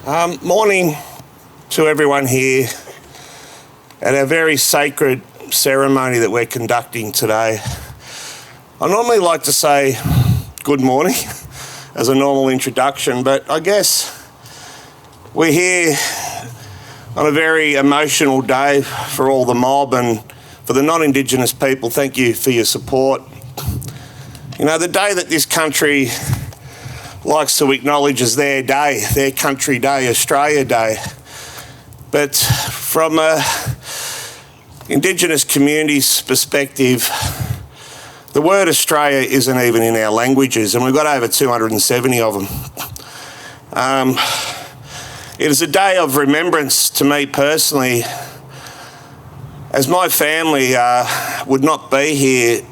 Morning to everyone here at our very sacred ceremony that we're conducting today. I normally like to say good morning as a normal introduction, but I guess we're here on a very emotional day for all the mob, and for the non-Indigenous people, thank you for your support. You know, the day that this country likes to acknowledge as their day, their country day, Australia Day. But from a Indigenous community's perspective, the word Australia isn't even in our languages, and we've got over 270 of them. It is a day of remembrance to me personally, as my family would not be here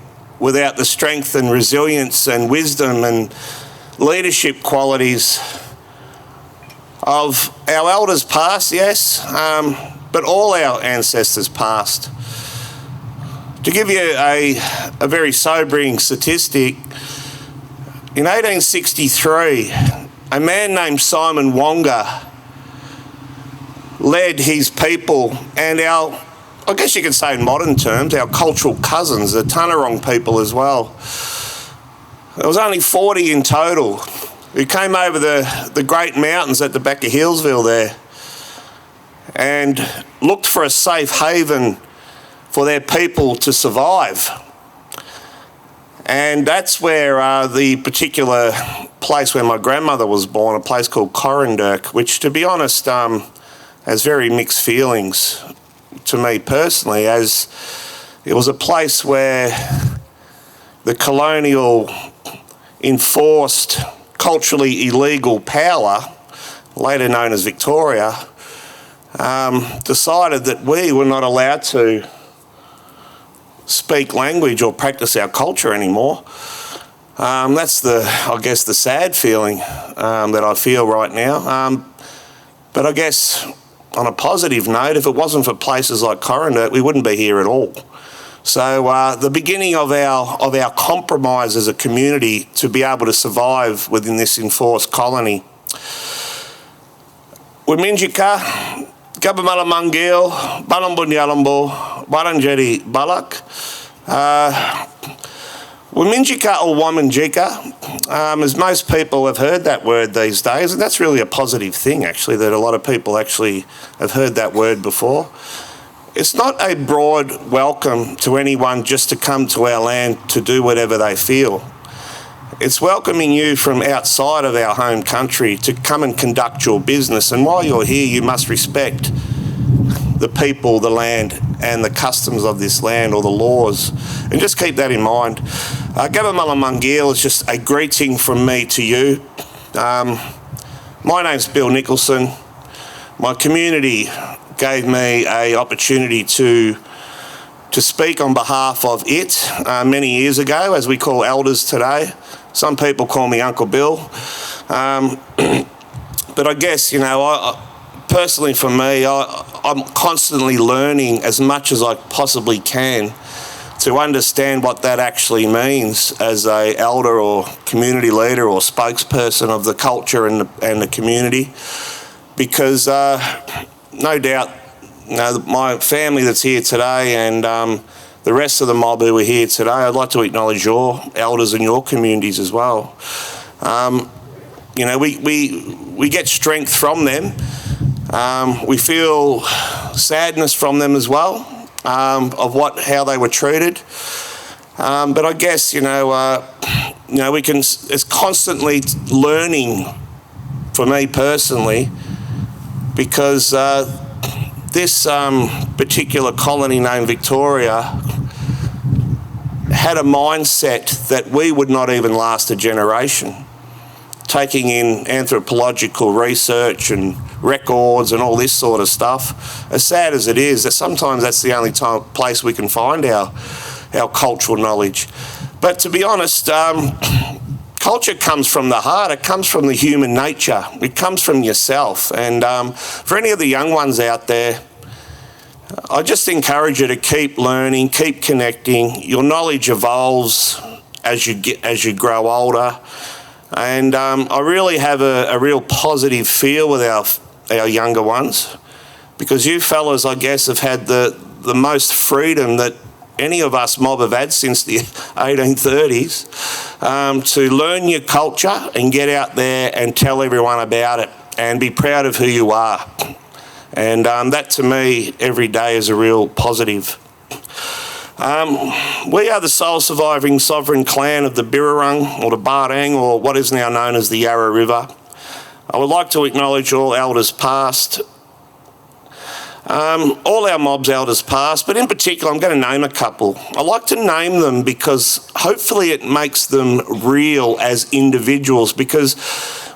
without the strength and resilience and wisdom and leadership qualities of our elders past, yes, but all our ancestors past. To give you a very sobering statistic, in 1863, a man named Simon Wonga led his people and our, I guess you could say in modern terms, our cultural cousins, the Tanarong people as well. There was only 40 in total who came over the great mountains at the back of Hillsville there and looked for a safe haven for their people to survive. And that's where the particular place where my grandmother was born, a place called Corranderk, which, to be honest, has very mixed feelings to me personally, as it was a place where the colonial enforced culturally illegal power, later known as Victoria, decided that we were not allowed to speak language or practice our culture anymore. That's I guess the sad feeling that I feel right now. But I guess on a positive note, if it wasn't for places like Corranderk, we wouldn't be here at all. So the beginning of our compromise as a community to be able to survive within this enforced colony. Wiminjika, Gabamala Mangil, Balambunyalumbo, Baranjeri Balak, Wiminjika or Wamanjika, as most people have heard that word these days, and that's really a positive thing actually, that a lot of people actually have heard that word before. It's not a broad welcome to anyone just to come to our land to do whatever they feel. It's welcoming you from outside of our home country to come and conduct your business, and while you're here you must respect the people, the land and the customs of this land, or the laws, and just keep that in mind. Gabamala Mangil is just a greeting from me to you. My name's Bill Nicholson. My community gave me an opportunity to speak on behalf of it many years ago, as we call elders today. Some people call me Uncle Bill. But I guess, you know, personally for me, I'm constantly learning as much as I possibly can to understand what that actually means as a elder or community leader or spokesperson of the culture and the community. Because no doubt, you know, my family that's here today and the rest of the mob who are here today, I'd like to acknowledge your elders and your communities as well. You know, we get strength from them. We feel sadness from them as well, of how they were treated. But I guess, you know, it's constantly learning for me personally, because this particular colony named Victoria had a mindset that we would not even last a generation. Taking in anthropological research and records and all this sort of stuff, as sad as it is, that sometimes that's the only place we can find our cultural knowledge. But to be honest, culture comes from the heart, it comes from the human nature, it comes from yourself. And for any of the young ones out there, I just encourage you to keep learning, keep connecting. Your knowledge evolves as you grow older. And I really have a real positive feel with our younger ones, because you fellas, I guess, have had the most freedom that any of us mob have had since the 1830s, to learn your culture and get out there and tell everyone about it and be proud of who you are. And that to me every day is a real positive. We are the sole surviving sovereign clan of the Birrarung, or the Barang, or what is now known as the Yarra River. I would like to acknowledge all elders past, all our mob's elders past, but in particular I'm going to name a couple. I like to name them because hopefully it makes them real as individuals, because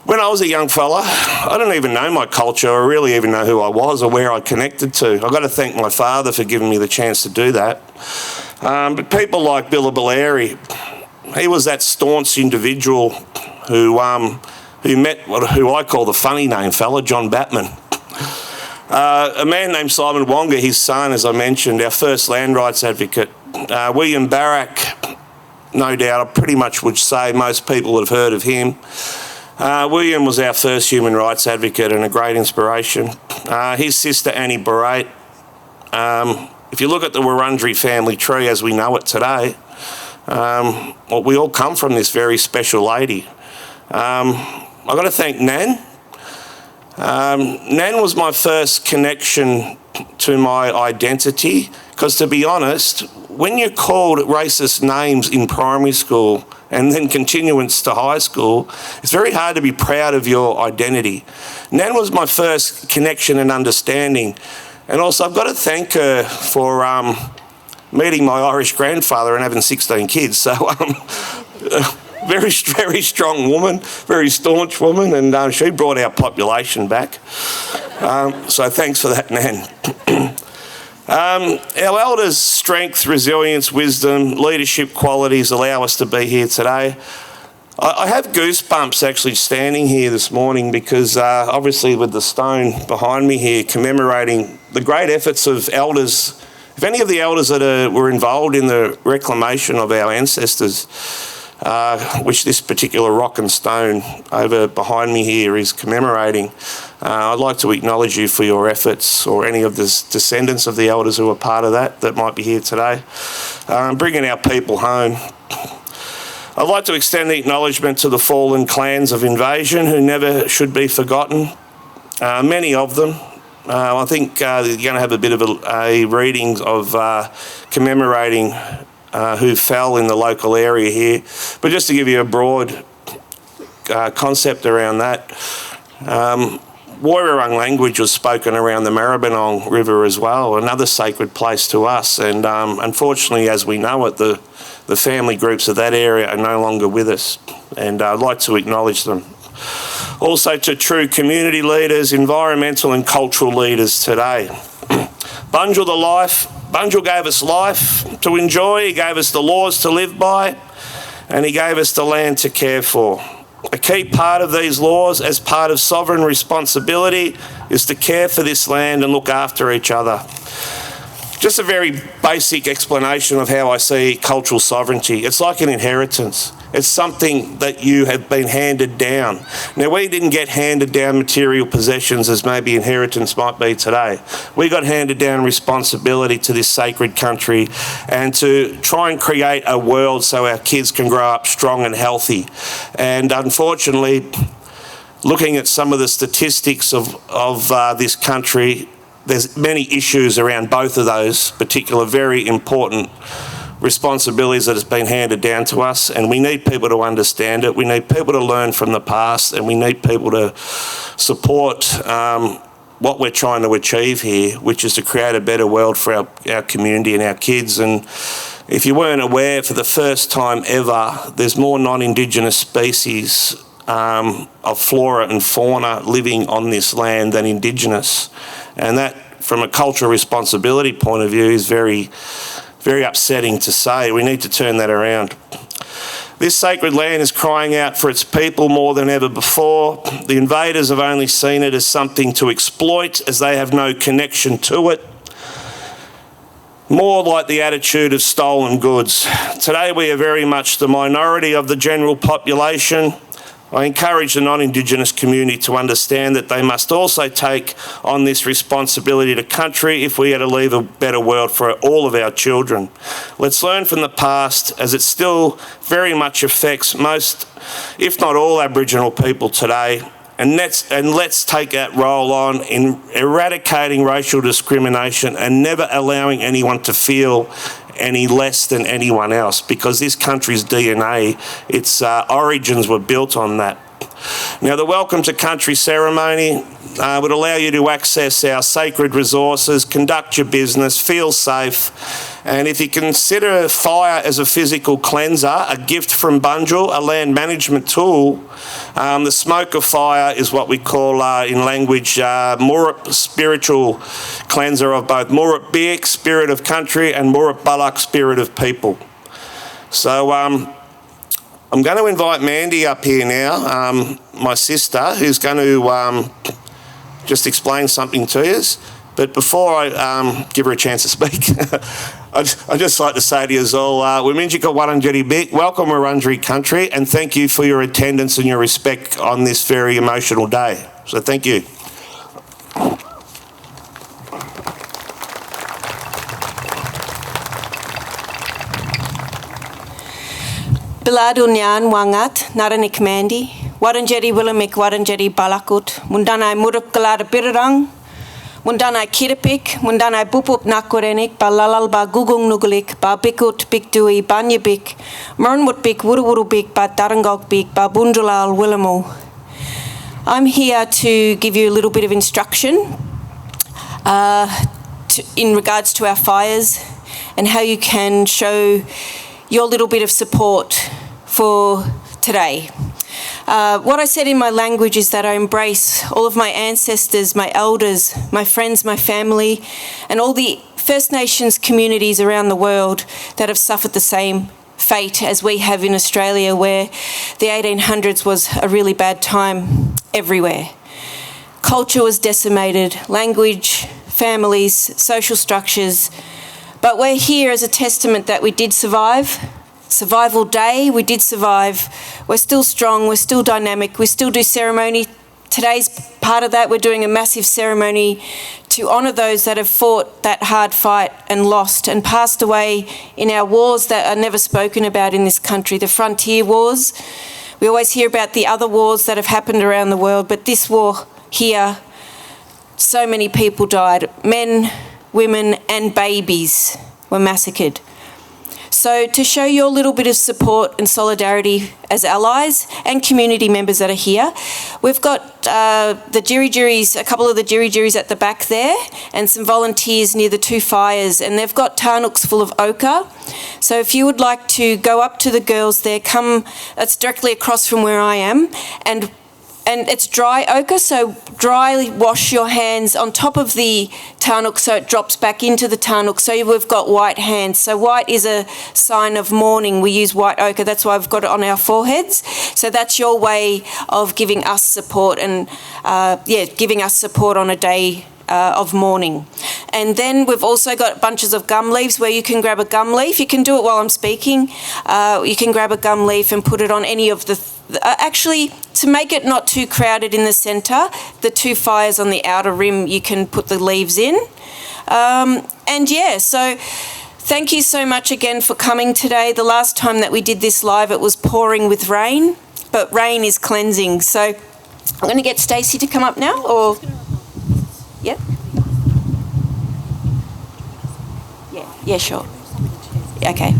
when I was a young fella, I didn't even know my culture or really even know who I was or where I connected to. I've got to thank my father for giving me the chance to do that. But people like Billabulleri, he was that staunch individual who met who I call the funny name fella, John Batman. A man named Simon Wonga, his son, as I mentioned, our first land rights advocate. William Barrack, no doubt, I pretty much would say most people would have heard of him. William was our first human rights advocate and a great inspiration. His sister Annie Barrate. If you look at the Wurundjeri family tree as we know it today, well, we all come from this very special lady. I've got to thank Nan. Nan was my first connection to my identity, because to be honest, when you're called racist names in primary school and then continuance to high school, it's very hard to be proud of your identity. Nan was my first connection and understanding. And also I've got to thank her for meeting my Irish grandfather and having 16 kids. So very strong woman, very staunch woman, and she brought our population back. So thanks for that, Nan. Our elders' strength, resilience, wisdom, leadership qualities allow us to be here today. I have goosebumps actually standing here this morning because obviously with the stone behind me here commemorating the great efforts of elders, if any of the elders that were involved in the reclamation of our ancestors, which this particular rock and stone over behind me here is commemorating, I'd like to acknowledge you for your efforts, or any of the descendants of the elders who are part of that might be here today, bringing our people home. I'd like to extend the acknowledgement to the fallen clans of invasion who never should be forgotten. Many of them. I think you're going to have a bit of a reading of commemorating who fell in the local area here. But just to give you a broad concept around that, Woiwurrung language was spoken around the Maribyrnong River as well, another sacred place to us. And unfortunately, as we know it, the family groups of that area are no longer with us. And I'd like to acknowledge them. Also to true community leaders, environmental and cultural leaders today. Bunjil gave us life to enjoy, he gave us the laws to live by, and he gave us the land to care for. A key part of these laws, as part of sovereign responsibility, is to care for this land and look after each other. Just a very basic explanation of how I see cultural sovereignty. It's like an inheritance. It's something that you have been handed down. Now, we didn't get handed down material possessions as maybe inheritance might be today. We got handed down responsibility to this sacred country and to try and create a world so our kids can grow up strong and healthy. And unfortunately, looking at some of the statistics of this country, there's many issues around both of those particular very important responsibilities that has been handed down to us, and we need people to understand it. We need people to learn from the past, and we need people to support what we're trying to achieve here, which is to create a better world for our community and our kids. And if you weren't aware, for the first time ever, there's more non-Indigenous species of flora and fauna living on this land than Indigenous. And that, from a cultural responsibility point of view, is very upsetting to say. We need to turn that around. This sacred land is crying out for its people more than ever before. The invaders have only seen it as something to exploit, as they have no connection to it. More like the attitude of stolen goods. Today we are very much the minority of the general population. I encourage the non-Indigenous community to understand that they must also take on this responsibility to country if we are to leave a better world for all of our children. Let's learn from the past, as it still very much affects most, if not all, Aboriginal people today. And let's take that role on in eradicating racial discrimination and never allowing anyone to feel any less than anyone else, because this country's DNA, its origins were built on that. Now, the Welcome to Country ceremony would allow you to access our sacred resources, conduct your business, feel safe, and if you consider fire as a physical cleanser, a gift from Bunjil, a land management tool, the smoke of fire is what we call in language Murup, spiritual cleanser of both Murup Biik, spirit of country, and Murup Balak, spirit of people. So I'm going to invite Mandy up here now, my sister, who's going to just explain something to us. But before I give her a chance to speak, I'd just like to say to you all, Wiminjika Wurundjeri Biik, welcome Wurundjeri country, and thank you for your attendance and your respect on this very emotional day. So thank you. Biladu Nyan Wangat, Naranik Mandi, Wurundjeri Willamik Wurundjeri Balakut, Mundanai Murup Galada Birarang, Mundanai Kirapik, Mundanai Bupup Nakorenik, Balalal Ba Gugung Nugulik, Ba Bikut Bikdui, Banyabik, Murnmut Bik, Wururu Bik, Ba Darangok Bik, Ba Bundulal Willamu. I'm here to give you a little bit of instruction in regards to our fires and how you can show your little bit of support for today. What I said in my language is that I embrace all of my ancestors, my elders, my friends, my family, and all the First Nations communities around the world that have suffered the same fate as we have in Australia, where the 1800s was a really bad time everywhere. Culture was decimated, language, families, social structures, but we're here as a testament that we did survive. Survival Day, we did survive. We're still strong, we're still dynamic, we still do ceremony. Today's part of that. We're doing a massive ceremony to honour those that have fought that hard fight and lost and passed away in our wars that are never spoken about in this country, the frontier wars. We always hear about the other wars that have happened around the world, but this war here, so many people died. Men, women and babies were massacred. So to show your little bit of support and solidarity as allies and community members that are here, we've got the Jirijiris, a couple of the Jirijiris at the back there, and some volunteers near the two fires, and they've got tarnuks full of ochre. So if you would like to go up to the girls there, come, that's directly across from where I am, and it's dry ochre, so dry wash your hands on top of the tarnuk so it drops back into the tarnuk. So we've got white hands. So white is a sign of mourning. We use white ochre. That's why we've got it on our foreheads. So that's your way of giving us support and, giving us support on a day of mourning. And then we've also got bunches of gum leaves where you can grab a gum leaf. You can do it while I'm speaking. You can grab a gum leaf and put it on any of the actually, to make it not too crowded in the centre, the two fires on the outer rim, you can put the leaves in. So thank you so much again for coming today. The last time that we did this live, it was pouring with rain, but rain is cleansing. So I'm going to get Stacey to come up now, or... Yeah? Yeah, sure. Okay.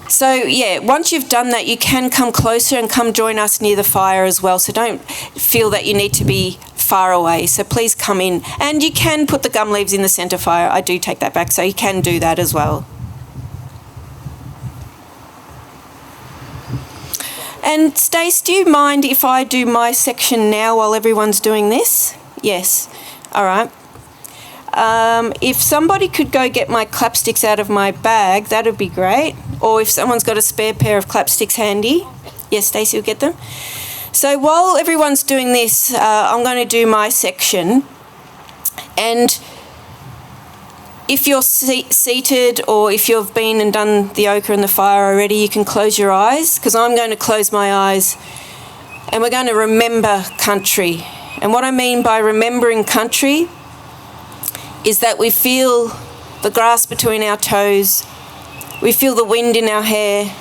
So, yeah, once you've done that, you can come closer and come join us near the fire as well. So don't feel that you need to be far away. So please come in. And you can put the gum leaves in the centre fire. I do take that back, so you can do that as well. And Stace, do you mind if I do my section now while everyone's doing this? Yes. All right. If somebody could go get my clapsticks out of my bag, that would be great. Or if someone's got a spare pair of clapsticks handy. Yes, Stacey will get them. So while everyone's doing this, I'm going to do my section. And if you're seated or if you've been and done the ochre and the fire already, you can close your eyes, because I'm going to close my eyes and we're going to remember country. And what I mean by remembering country is that we feel the grass between our toes, we feel the wind in our hair,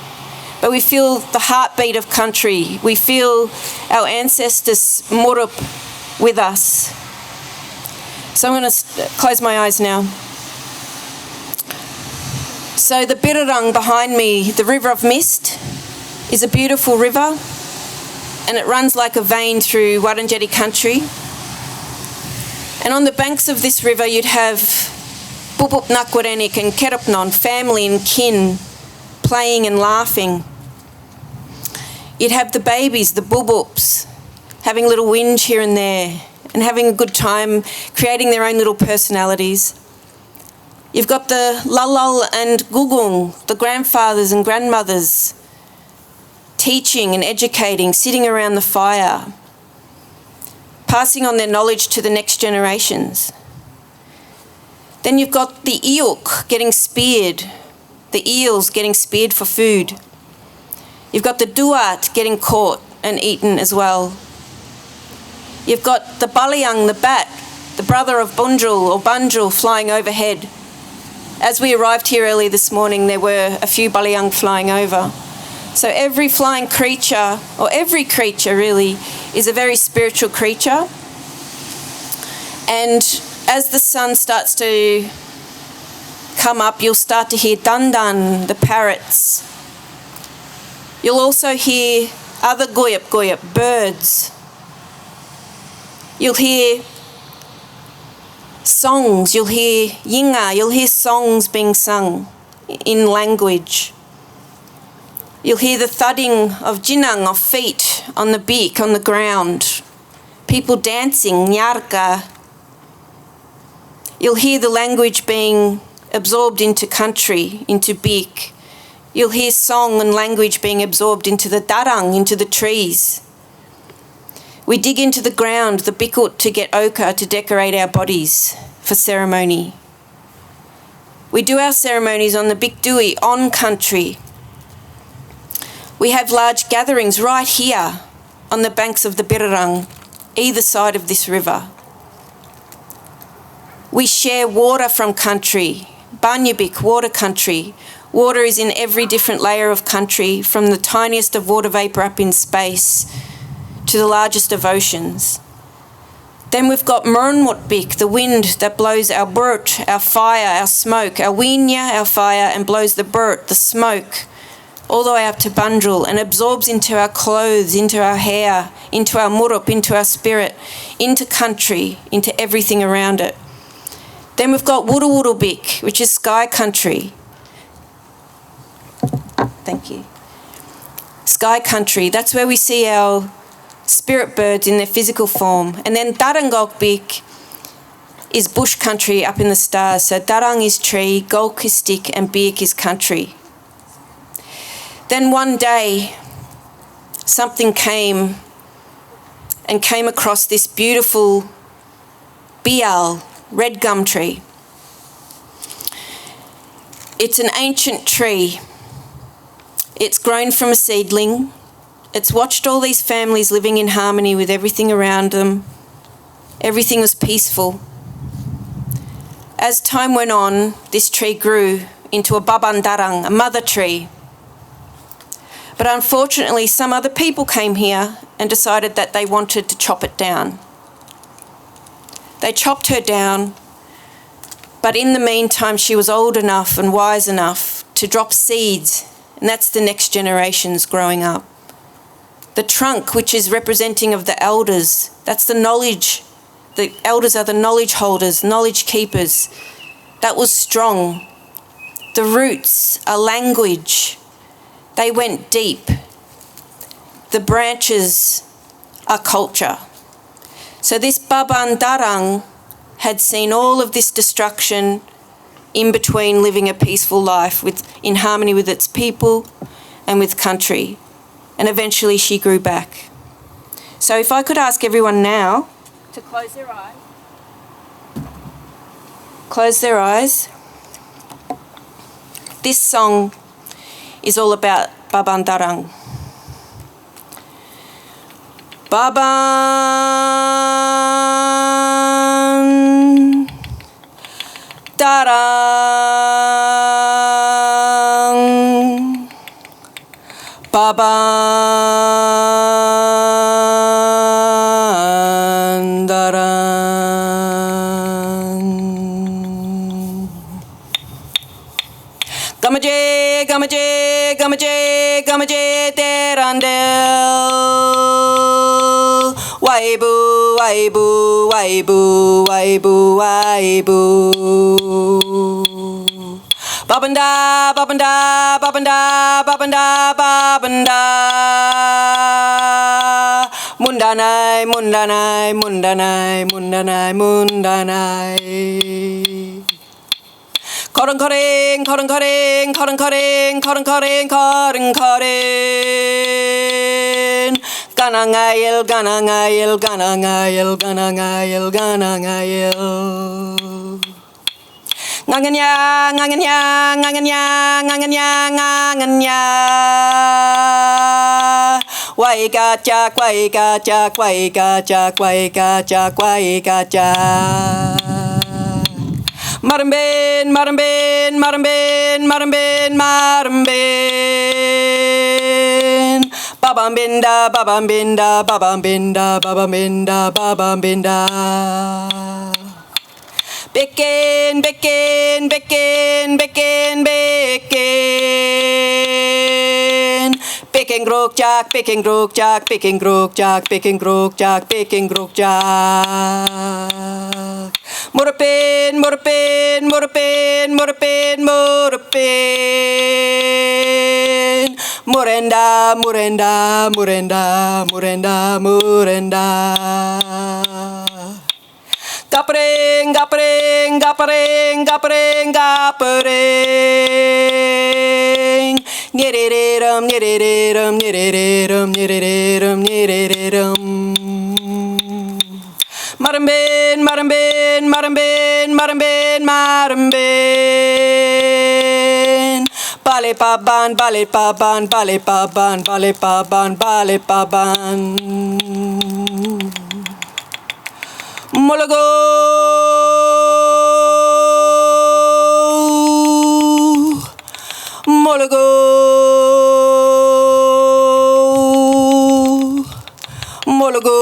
but we feel the heartbeat of country. We feel our ancestors murup with us. So I'm going to close my eyes now. So the Birrarung behind me, the River of Mist, is a beautiful river, and it runs like a vein through Wurundjeri country. And on the banks of this river you'd have Bubup Nakwarenik and Kerupnon, family and kin, playing and laughing. You'd have the babies, the Bubups, having a little whinge here and there and having a good time, creating their own little personalities. You've got the Lalal and Gugung, the grandfathers and grandmothers, teaching and educating, sitting around the fire, passing on their knowledge to the next generations. Then you've got the Eok getting speared, the eels getting speared for food. You've got the Duat getting caught and eaten as well. You've got the Balayang, the bat, the brother of Bunjil or Bunjil, flying overhead. As we arrived here early this morning, there were a few Balayang flying over. So every flying creature, or every creature really, is a very spiritual creature. And as the sun starts to come up, you'll start to hear Dundan, the parrots. You'll also hear other goyap, birds. You'll hear songs, you'll hear yinga, you'll hear songs being sung in language. You'll hear the thudding of jinang, of feet on the beak, on the ground. People dancing, nyarka. You'll hear the language being absorbed into country, into beak. You'll hear song and language being absorbed into the darang, into the trees. We dig into the ground, the bikut, to get ochre to decorate our bodies for ceremony. We do our ceremonies on the Bikdui, on country. We have large gatherings right here on the banks of the Birrarung, either side of this river. We share water from country, Banyabik, water country. Water is in every different layer of country, from the tiniest of water vapour up in space to the largest of oceans. Then we've got Murnmutbik, the wind that blows our burt, our fire, our smoke, our winya, our fire, and blows the burt, the smoke, all the way up to Bunjil and absorbs into our clothes, into our hair, into our murup, into our spirit, into country, into everything around it. Then we've got Wurruwurrubik, which is sky country. Thank you. Sky country, that's where we see our spirit birds in their physical form. And then Darangokbik is bush country up in the stars. So Darang is tree, Golk is stick, and Biik is country. Then one day, something came across this beautiful Bial, red gum tree. It's an ancient tree. It's grown from a seedling. It's watched all these families living in harmony with everything around them. Everything was peaceful. As time went on, this tree grew into a babandarang, a mother tree. But unfortunately, some other people came here and decided that they wanted to chop it down. They chopped her down, but in the meantime, she was old enough and wise enough to drop seeds, and that's the next generations growing up. The trunk, which is representing of the elders, that's the knowledge. The elders are the knowledge holders, knowledge keepers. That was strong. The roots are language. They went deep. The branches are culture. So this Babandarang had seen all of this destruction in between living a peaceful life in harmony with its people and with country. And eventually she grew back. So if I could ask everyone now to close their eyes. Close their eyes. This song is all about Babandarang. Baban Darang Baban Darang Gamaje Gamaje Gamaje Gamaje Terandel Waibu Waibu Waibu Waibu Waibu Babanda Babanda Babanda Babanda Babanda Mundanai Mundanai Mundanai Mundanai Mundanai Koren koren koren koren koren koren koren koren koren koren Ganangayel ganangayel ganangayel ganangayel ganangayel Nganganya nganganya nganganya nganganya nganganya Wai gacak wai gacak wai gacak wai gacak wai gacak Marambin, marambin, marambin, marambin, marambin. Babambinda, babambinda, babambinda, babambinda, babambinda. Bekin, bekin, bekin, bekin, bekin. Bekin grokjak, bekin grokjak, bekin grokjak, bekin grokjak, bekin grokjak. Murapin, murapin, murapin, murapin, murapin. Murenda, murenda, murenda, murenda, murenda. Gapering, gapering, gapering, gapering, gapering. Nyerirum, nyerirum, nyerirum, nyerirum, nyerirum. Marambin, marambin, marambin, marambin, marambin. Bale paban, bale paban, bale paban, bale paban, bale paban. Mologo, mologo, mologo.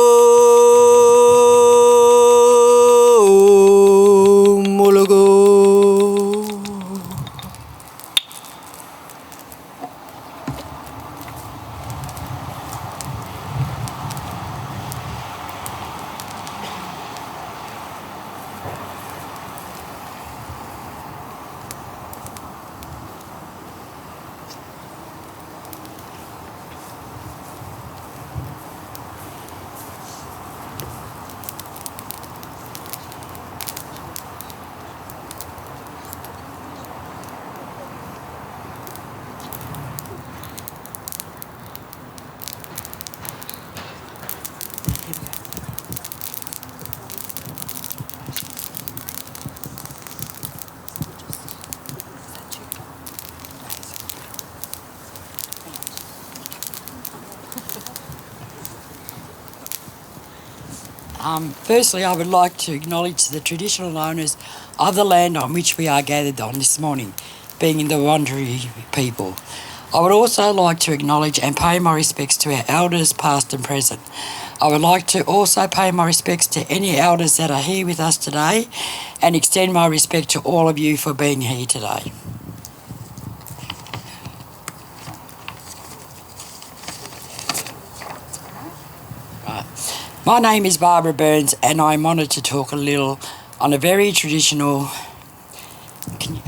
Firstly, I would like to acknowledge the traditional owners of the land on which we are gathered on this morning, being the Wurundjeri people. I would also like to acknowledge and pay my respects to our elders, past and present. I would like to also pay my respects to any elders that are here with us today and extend my respect to all of you for being here today. My name is Barbara Burns and I'm honoured to talk a little on a very traditional... Can you...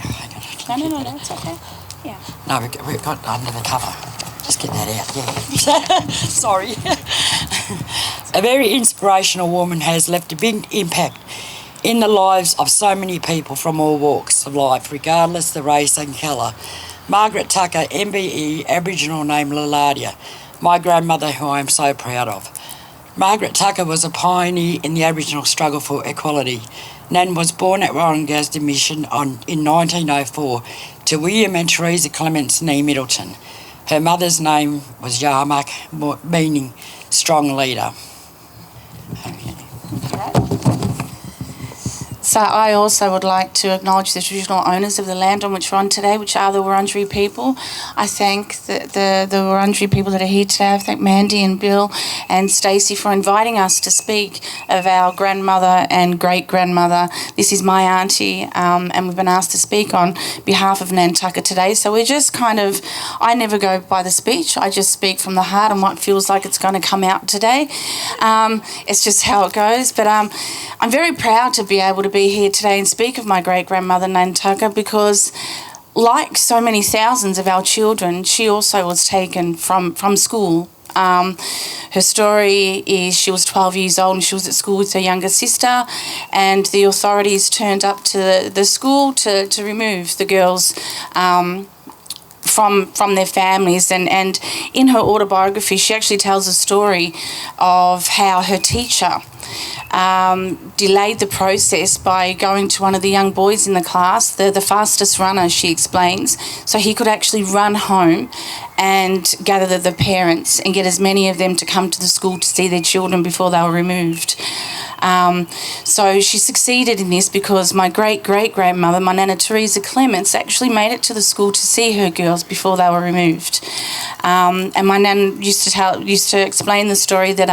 No, it's okay. Yeah. No, we've got under the cover. Just get that out, yeah. Sorry. A very inspirational woman has left a big impact in the lives of so many people from all walks of life, regardless the race and colour. Margaret Tucker, MBE, Aboriginal name Liladia, my grandmother who I am so proud of. Margaret Tucker was a pioneer in the Aboriginal struggle for equality. Nan was born at Warringah's Mission in 1904 to William and Teresa Clements nee Middleton. Her mother's name was Yarmak, meaning strong leader. So I also would like to acknowledge the traditional owners of the land on which we're on today, which are the Wurundjeri people. I thank the Wurundjeri people that are here today. I thank Mandy and Bill and Stacey for inviting us to speak of our grandmother and great-grandmother. This is my auntie, and we've been asked to speak on behalf of Nantucket today. So we're just I never go by the speech. I just speak from the heart and what feels like it's going to come out today. It's just how it goes. But I'm very proud to be able to be here today and speak of my great-grandmother Nantucket, because like so many thousands of our children, she also was taken from school. Her story is she was 12 years old and she was at school with her younger sister, and the authorities turned up to the school to remove the girls from their families. And in her autobiography, she actually tells a story of how her teacher delayed the process by going to one of the young boys in the class, the fastest runner, she explains, so he could actually run home and gather the parents and get as many of them to come to the school to see their children before they were removed. So she succeeded in this because my great-great-grandmother, my Nana Teresa Clements, actually made it to the school to see her girls before they were removed. And my nan used to explain the story that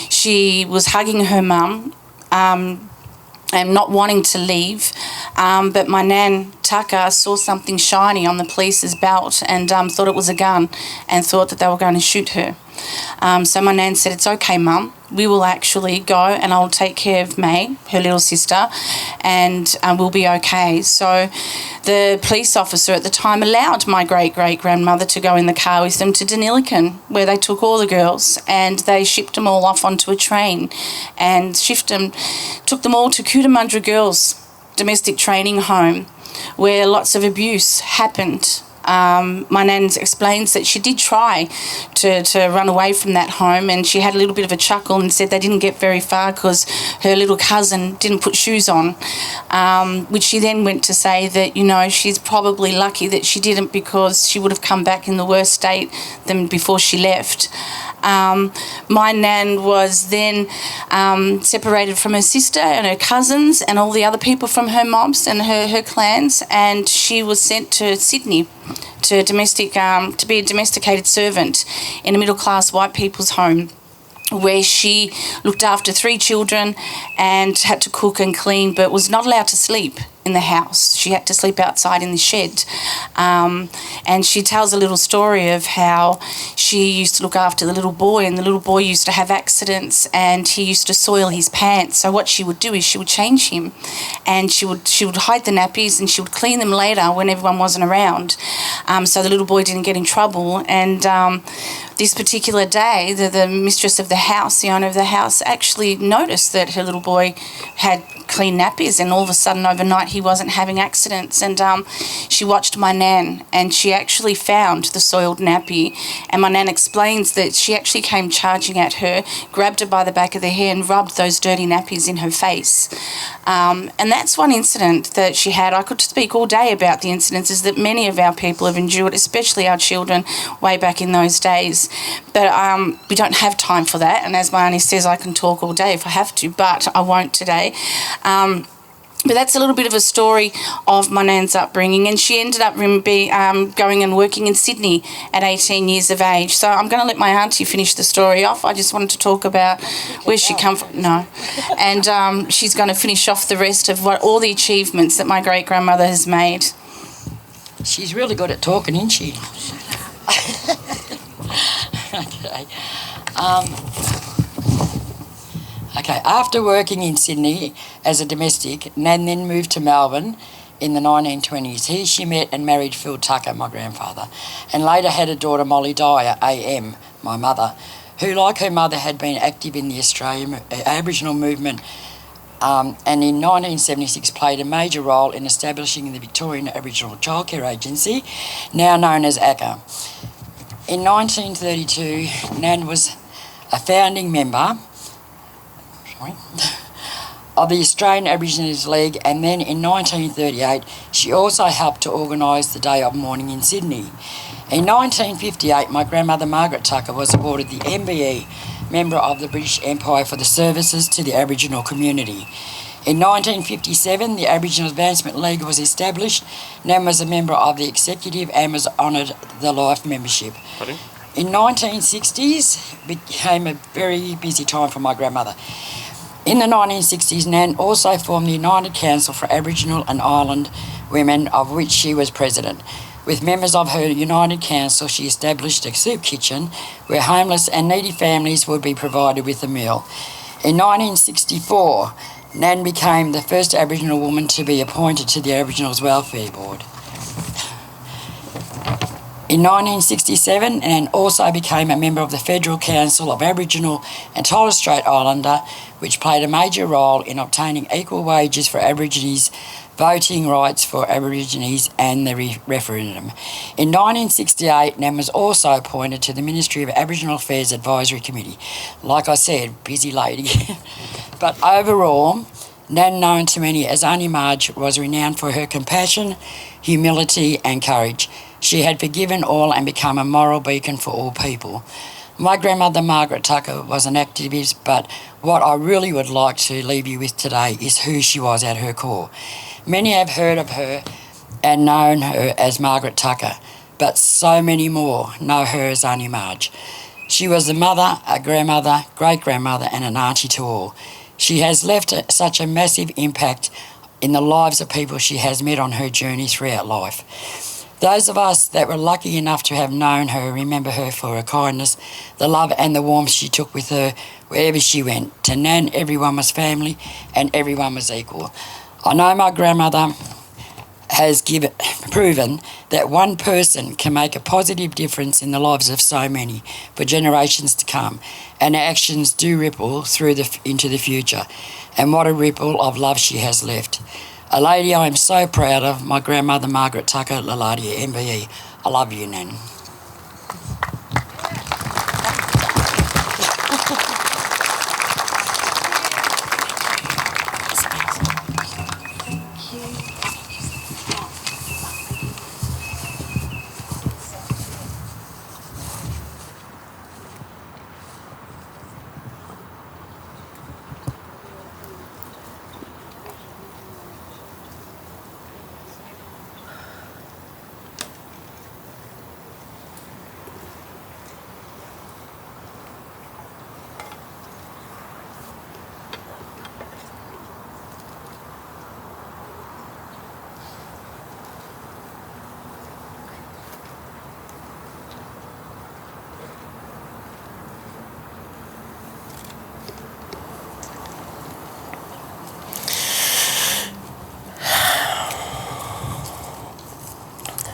she was hugging her mum and not wanting to leave, but my nan Tucker saw something shiny on the police's belt and thought it was a gun and thought that they were going to shoot her. So my nan said, "It's okay, Mum. We will actually go and I'll take care of May, her little sister, and we'll be okay." So the police officer at the time allowed my great-great-grandmother to go in the car with them to Denilican, where they took all the girls and they shipped them all off onto a train and took them all to Cootamundra Girls Domestic Training Home, where lots of abuse happened. My nan explains that she did try to run away from that home, and she had a little bit of a chuckle and said they didn't get very far because her little cousin didn't put shoes on, which she then went to say that, she's probably lucky that she didn't, because she would have come back in the worst state than before she left. My nan was then separated from her sister and her cousins and all the other people from her mobs and her clans, and she was sent to Sydney to be a domesticated servant in a middle-class white people's home, where she looked after 3 children and had to cook and clean, but was not allowed to sleep in the house. She had to sleep outside in the shed. And she tells a little story of how she used to look after the little boy, and the little boy used to have accidents and he used to soil his pants. So what she would do is she would change him, and she would hide the nappies and she would clean them later when everyone wasn't around, so the little boy didn't get in trouble. And this particular day, the mistress of the house, the owner of the house, actually noticed that her little boy had clean nappies, and all of a sudden overnight he wasn't having accidents. And she watched my nan, and she actually found the soiled nappy, and my nan explains that she actually came charging at her, grabbed her by the back of the hair and rubbed those dirty nappies in her face. And that's one incident that she had. I could speak all day about the incidences that many of our people have endured, especially our children, way back in those days. But we don't have time for that, and as my auntie says, I can talk all day if I have to, but I won't today. But that's a little bit of a story of my nan's upbringing, and she ended up going and working in Sydney at 18 years of age. So I'm going to let my auntie finish the story off. I just wanted to talk about where she come from. No. And she's going to finish off the rest of all the achievements that my great-grandmother has made. She's really good at talking, isn't she? Okay. After working in Sydney as a domestic, Nan then moved to Melbourne in the 1920s. Here she met and married Phil Tucker, my grandfather, and later had a daughter, Molly Dyer, AM, my mother, who, like her mother, had been active in the Australian Aboriginal movement, and in 1976 played a major role in establishing the Victorian Aboriginal Childcare Agency, now known as ACCA. In 1932, Nan was a founding member of the Australian Aborigines League, and then in 1938 she also helped to organise the Day of Mourning in Sydney. In 1958, my grandmother Margaret Tucker was awarded the MBE, Member of the British Empire, for the services to the Aboriginal community. In 1957, the Aboriginal Advancement League was established. Nan was a member of the executive and was honoured the life membership. Pardon? In 1960s, became a very busy time for my grandmother. In the 1960s, Nan also formed the United Council for Aboriginal and Island Women, of which she was president. With members of her United Council, she established a soup kitchen where homeless and needy families would be provided with a meal. In 1964, Nan became the first Aboriginal woman to be appointed to the Aboriginals Welfare Board. In 1967, Nan also became a member of the Federal Council of Aboriginal and Torres Strait Islander, which played a major role in obtaining equal wages for Aborigines, voting rights for Aborigines and the referendum. In 1968, Nan was also appointed to the Ministry of Aboriginal Affairs Advisory Committee. Like I said, busy lady. But overall, Nan, known to many as Auntie Marge, was renowned for her compassion, humility and courage. She had forgiven all and become a moral beacon for all people. My grandmother, Margaret Tucker, was an activist, but what I really would like to leave you with today is who she was at her core. Many have heard of her and known her as Margaret Tucker, but so many more know her as Auntie Marge. She was a mother, a grandmother, great-grandmother and an auntie to all. She has left such a massive impact in the lives of people she has met on her journey throughout life. Those of us that were lucky enough to have known her remember her for her kindness, the love and the warmth she took with her wherever she went. To Nan, everyone was family and everyone was equal. I know my grandmother has proven that one person can make a positive difference in the lives of so many for generations to come, and her actions do ripple through into the future. And what a ripple of love she has left. A lady I am so proud of, my grandmother Margaret Tucker, Laladia, MBE. I love you, Nan.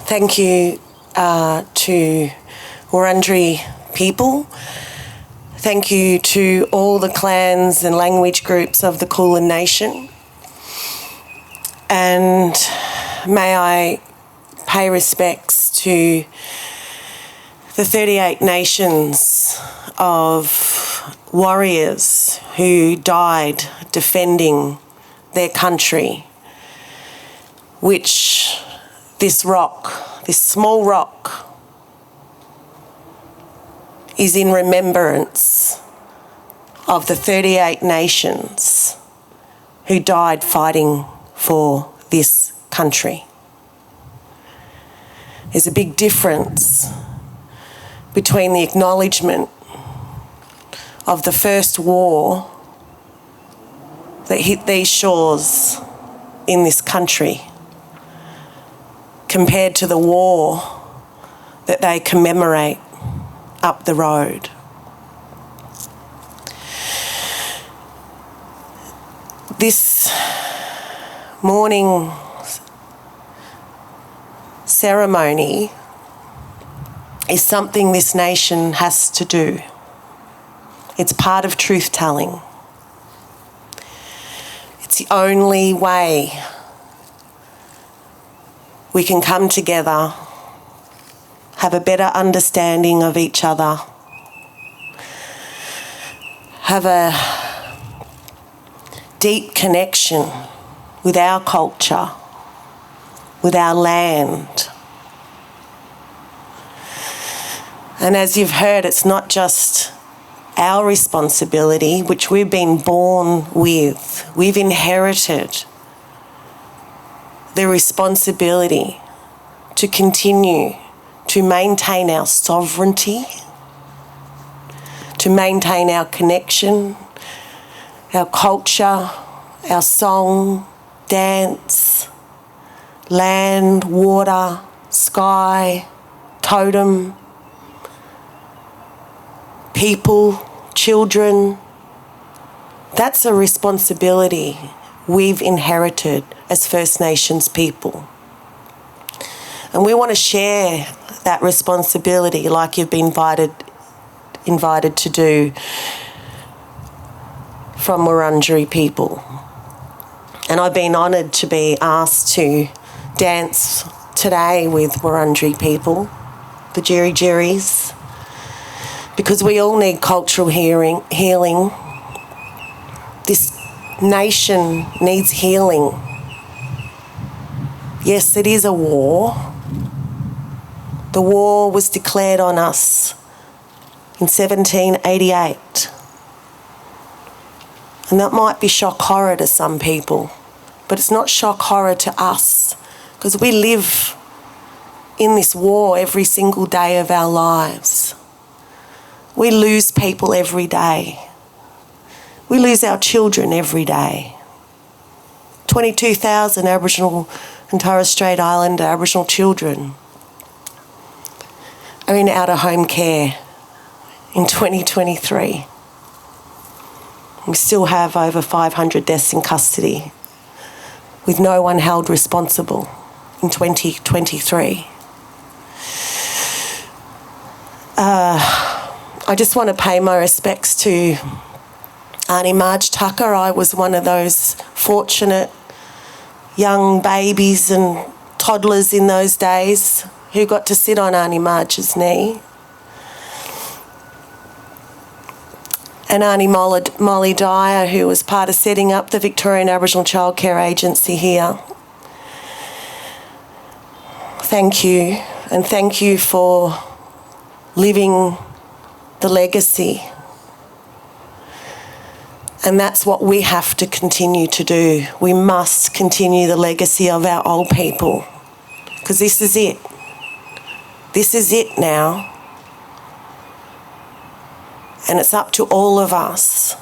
Thank you to Wurundjeri people. Thank you to all the clans and language groups of the Kulin Nation. And may I pay respects to the 38 nations of warriors who died defending their country, which this rock, this small rock, is in remembrance of the 38 nations who died fighting for this country. There's a big difference between the acknowledgement of the first war that hit these shores in this country compared to the war that they commemorate up the road. This mourning ceremony is something this nation has to do. It's part of truth-telling. It's the only way we can come together, have a better understanding of each other, have a deep connection with our culture, with our land. And as you've heard, it's not just our responsibility, which we've been born with. We've inherited the responsibility to continue to maintain our sovereignty, to maintain our connection, our culture, our song, dance, land, water, sky, totem, people, children. That's a responsibility we've inherited as First Nations people. And we want to share that responsibility like you've been invited to do from Wurundjeri people. And I've been honoured to be asked to dance today with Wurundjeri people, the Jiri Jiris, because we all need cultural healing. This nation needs healing. Yes, it is a war. The war was declared on us in 1788. And that might be shock horror to some people, but it's not shock horror to us, because we live in this war every single day of our lives. We lose people every day. We lose our children every day. 22,000 Aboriginal and Torres Strait Islander Aboriginal children are in out-of-home care in 2023. We still have over 500 deaths in custody with no one held responsible in 2023. I just want to pay my respects to Auntie Marge Tucker. I was one of those fortunate young babies and toddlers in those days who got to sit on Auntie Marge's knee. And Auntie Molly Dyer, who was part of setting up the Victorian Aboriginal Childcare Agency here. Thank you, and thank you for living the legacy. And that's what we have to continue to do. We must continue the legacy of our old people, because this is it. This is it now. And it's up to all of us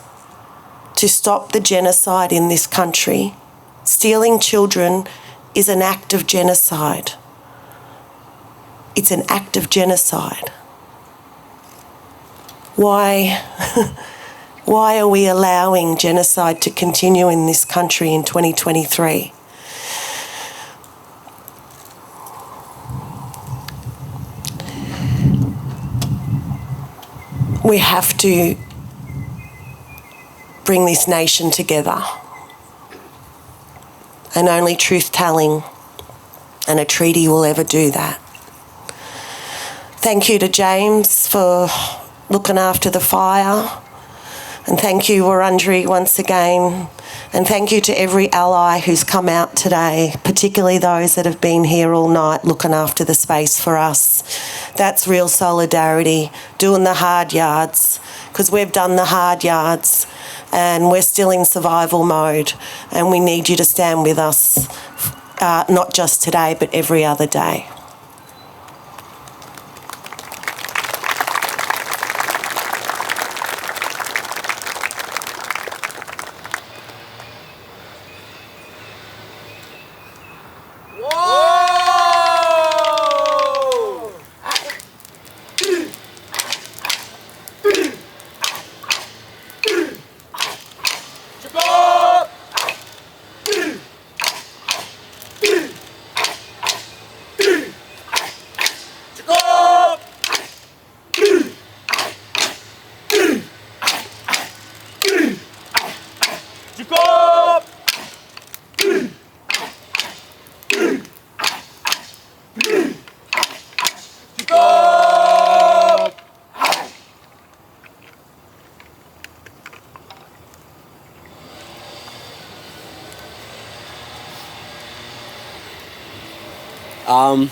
to stop the genocide in this country. Stealing children is an act of genocide. It's an act of genocide. Why are we allowing genocide to continue in this country in 2023? We have to bring this nation together. And only truth-telling and a treaty will ever do that. Thank you to James for looking after the fire. And thank you, Wurundjeri, once again. And thank you to every ally who's come out today, particularly those that have been here all night looking after the space for us. That's real solidarity, doing the hard yards, because we've done the hard yards and we're still in survival mode, and we need you to stand with us, not just today, but every other day.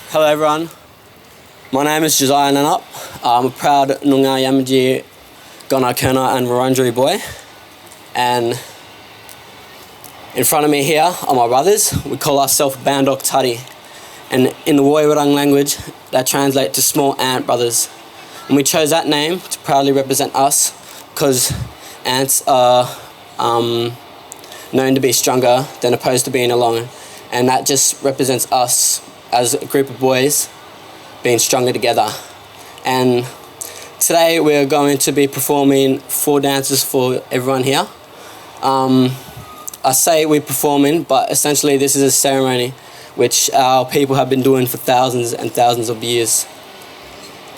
Hello everyone, my name is Josiah Nanup. I'm a proud Noongar Yamaji Gunnar Kerner and Wurundjeri boy, and in front of me here are my brothers. We call ourselves Bandok Tari, and in the Woiwurrung language that translates to small ant brothers. And we chose that name to proudly represent us because ants are known to be stronger than opposed to being alone, and that just represents us as a group of boys being stronger together. And today we're going to be performing 4 dances for everyone here. I say we're performing, but essentially this is a ceremony which our people have been doing for thousands and thousands of years.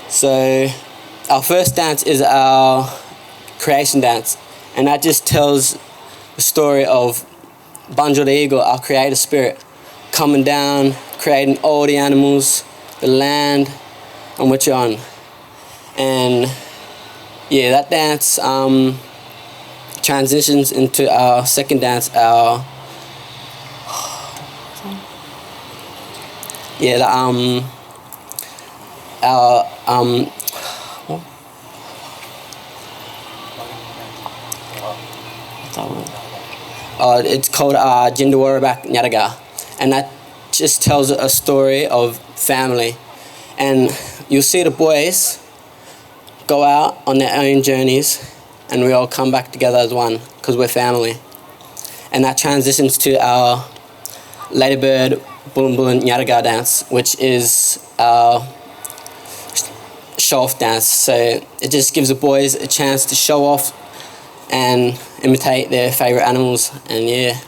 So our first dance is our creation dance, and that just tells the story of Banjo the eagle, our creator spirit, coming down, creating all the animals, the land on which you're on. And yeah, that dance transitions into our second dance, our it's called Jindawarabak Nyadaga, and that just tells a story of family. And you'll see the boys go out on their own journeys, and we all come back together as one because we're family. And that transitions to our Ladybird Bulun Bulun Nyadaga dance, which is our show-off dance. So it just gives the boys a chance to show off and imitate their favourite animals, and yeah.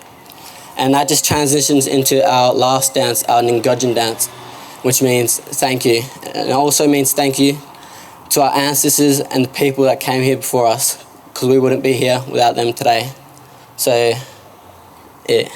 And that just transitions into our last dance, our Ngudgeon dance, which means thank you. And it also means thank you to our ancestors and the people that came here before us, because we wouldn't be here without them today. So, yeah.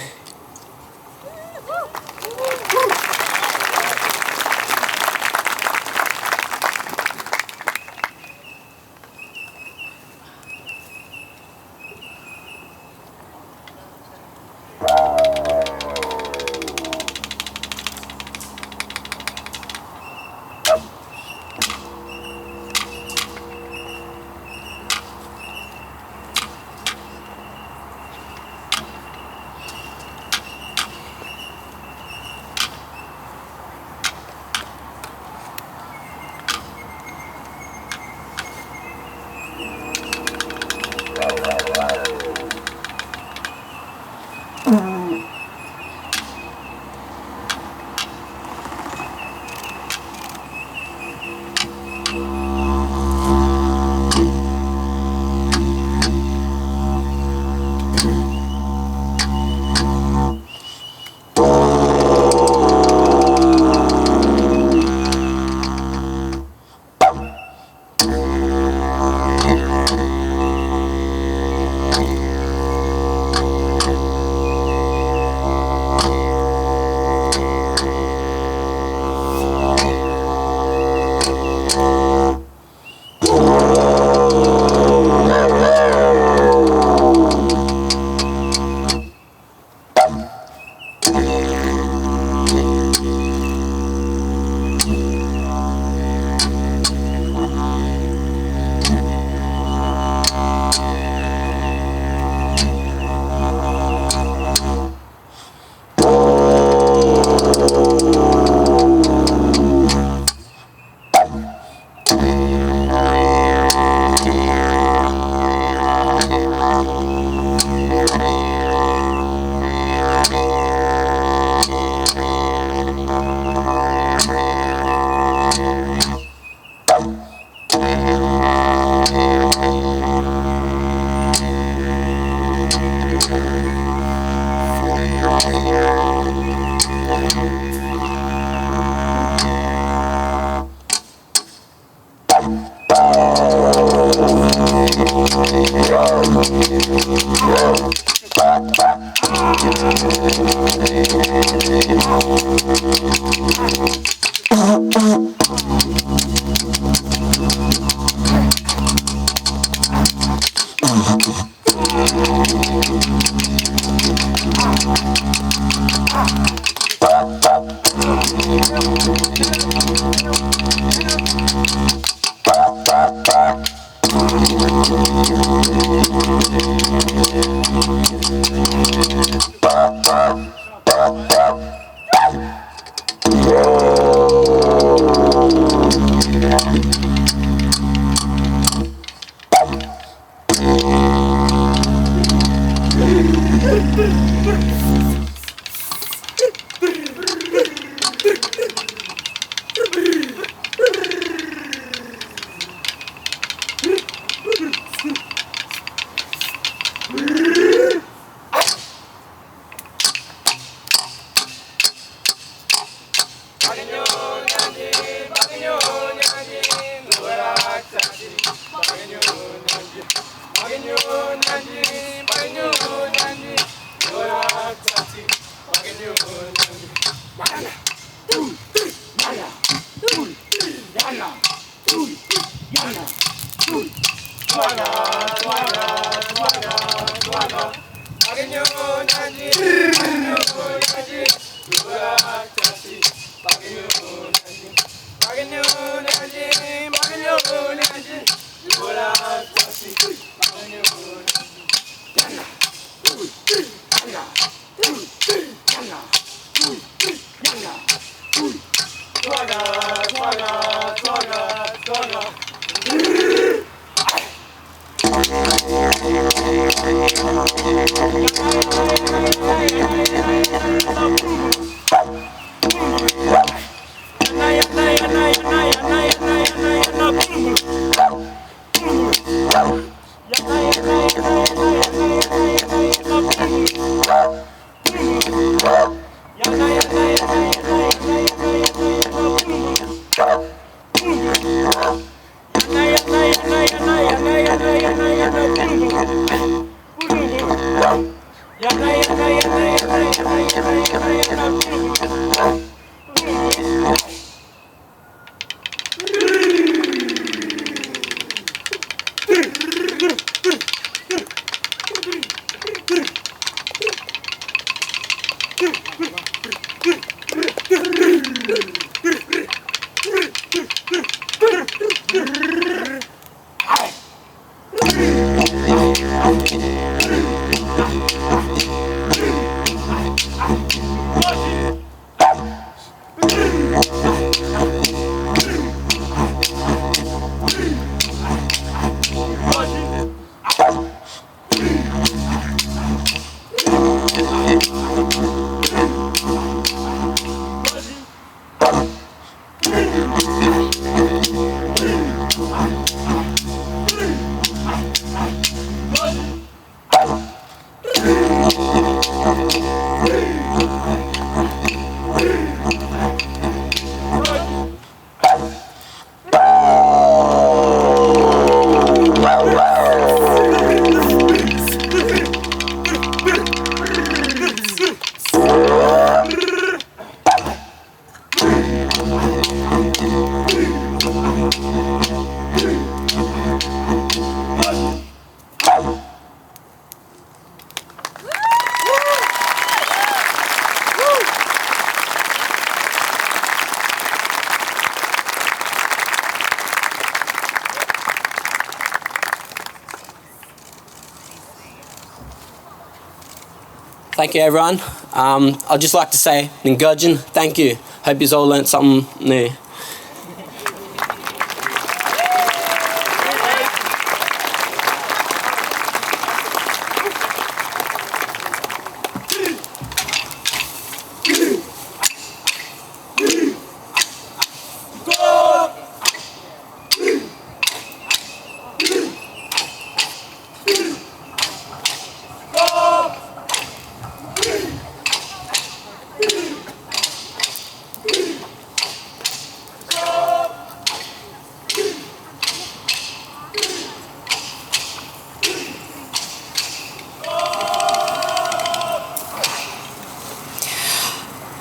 Thank you, everyone. I'd just like to say, Ngurjin, thank you. Hope you've all learnt something new.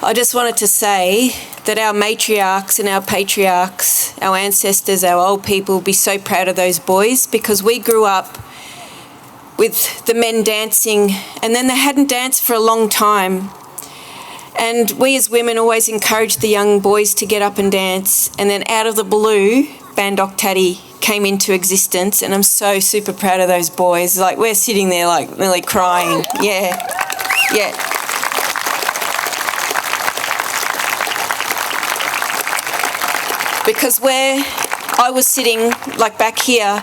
I just wanted to say that our matriarchs and our patriarchs, our ancestors, our old people, will be so proud of those boys, because we grew up with the men dancing and then they hadn't danced for a long time. And we as women always encouraged the young boys to get up and dance, and then out of the blue, Bandok Taddy came into existence, and I'm so super proud of those boys. Like, we're sitting there like nearly crying. Yeah. Because where I was sitting, like back here,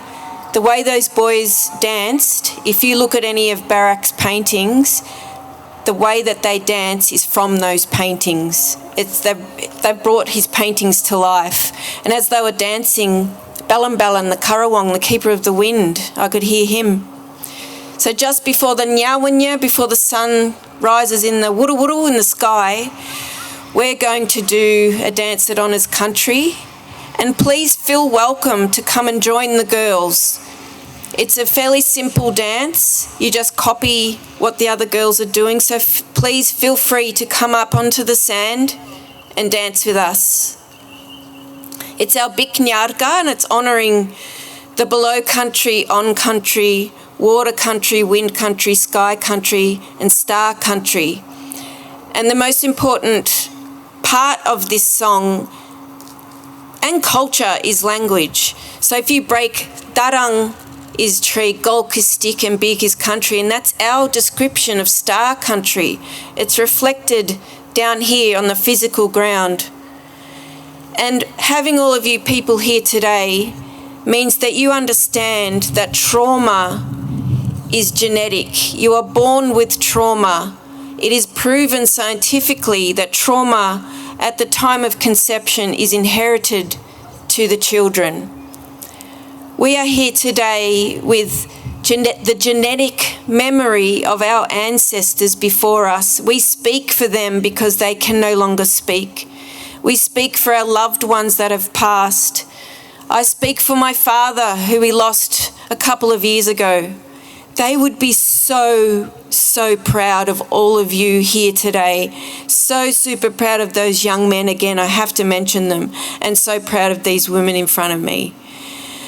the way those boys danced, if you look at any of Barak's paintings, the way that they dance is from those paintings. They've brought his paintings to life. And as they were dancing, Balambalan, the Currawong, the keeper of the wind, I could hear him. So just before the Nyawanya, before the sun rises in the Wuru in the sky, we're going to do a dance that honours country. And please feel welcome to come and join the girls. It's a fairly simple dance. You just copy what the other girls are doing. So please feel free to come up onto the sand and dance with us. It's our Biknyarka, and it's honouring the below country, on country, water country, wind country, sky country, and star country. And the most important part of this song and culture is language. So if you break Darang is tree, Golk is stick, and Big is country, and that's our description of star country. It's reflected down here on the physical ground. And having all of you people here today means that you understand that trauma is genetic. You are born with trauma. It is proven scientifically that trauma at the time of conception is inherited to the children. We are here today with the genetic memory of our ancestors before us. We speak for them because they can no longer speak. We speak for our loved ones that have passed. I speak for my father, who we lost a couple of years ago. They would be so proud of all of you here today. So super proud of those young men, again, I have to mention them, and so proud of these women in front of me.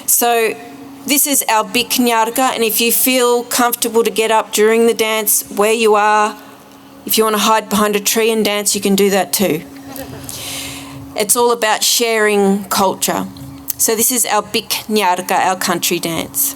So this is our Biknyarka, and if you feel comfortable to get up during the dance where you are, if you want to hide behind a tree and dance, you can do that too. It's all about sharing culture. So this is our Biknyarka, our country dance.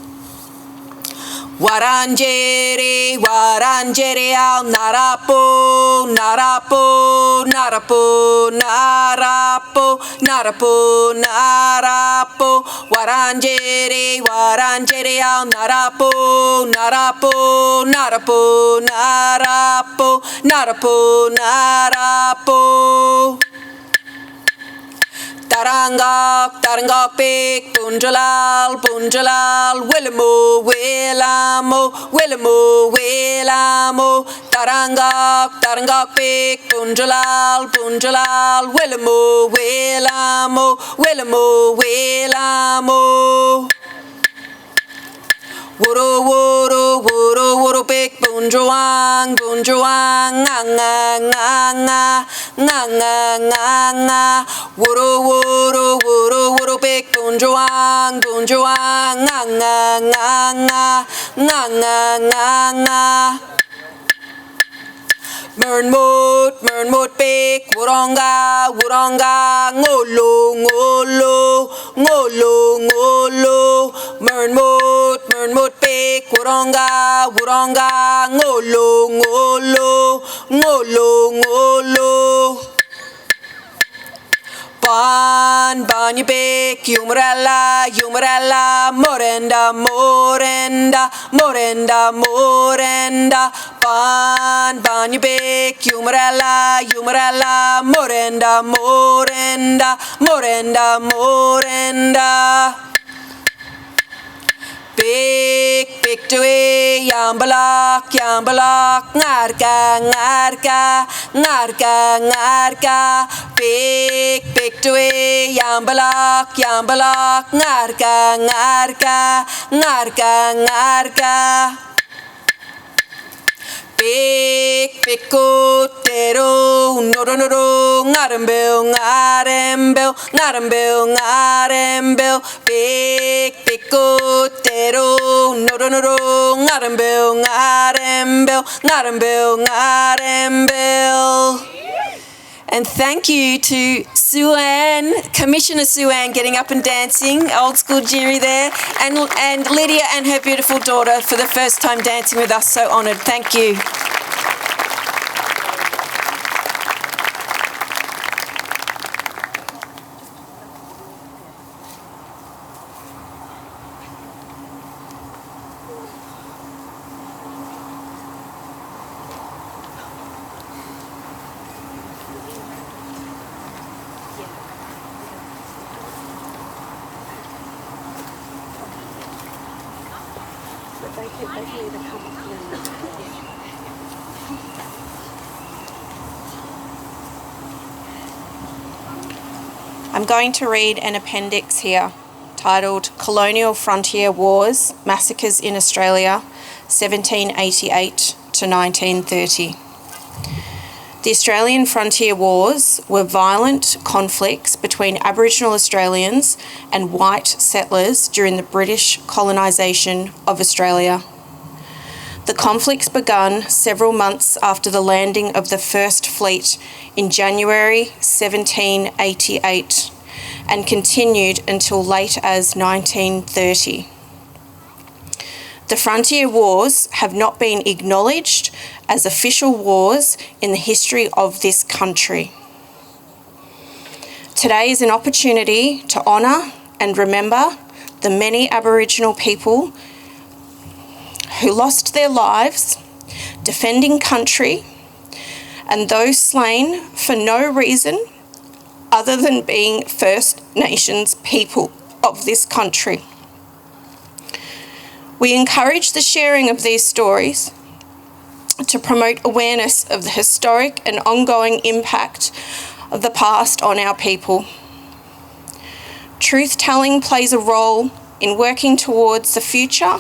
Waranjere, waranjere al narapo, narapo, narapo, narapo, narapo, narapo. Waranjere, waranjere al narapo, narapo, narapo, narapo, narapo, narapo. Tarangak pik, punjalal, punjalal, willamo, willamo, willamo, willamo. Tarangak pik, punjalal, punjalal, willamo, willamo, willamo, willamo. Wuru pik, bunjuang, bunjuang, nga. Wuru pik, bunjuang, bunjuang, nga. Mernmut pik, wuronga, ngolo. Mernmut pik, wuronga, ngolo. Banyu pik, yumarella, morenda. Banyu pik, yumarella, morenda. Pik tuwe, yambalak, ngarka. Pik tuwe, yambalak, ngarka. Pik kutero, noro, ngarembel. Pik kutero, noro, ngarembel. And thank you to Sue-Ann, Commissioner Sue-Ann, getting up and dancing, old school Jiri there, and Lydia and her beautiful daughter for the first time dancing with us. So honoured. Thank you. I'm going to read an appendix here titled Colonial Frontier Wars, Massacres in Australia, 1788 to 1930. The Australian Frontier Wars were violent conflicts between Aboriginal Australians and white settlers during the British colonisation of Australia. The conflicts began several months after the landing of the First Fleet in January 1788 and continued until late as 1930. The Frontier Wars have not been acknowledged as official wars in the history of this country. Today is an opportunity to honour and remember the many Aboriginal people who lost their lives defending country and those slain for no reason other than being First Nations people of this country. We encourage the sharing of these stories to promote awareness of the historic and ongoing impact of the past on our people. Truth-telling plays a role in working towards the future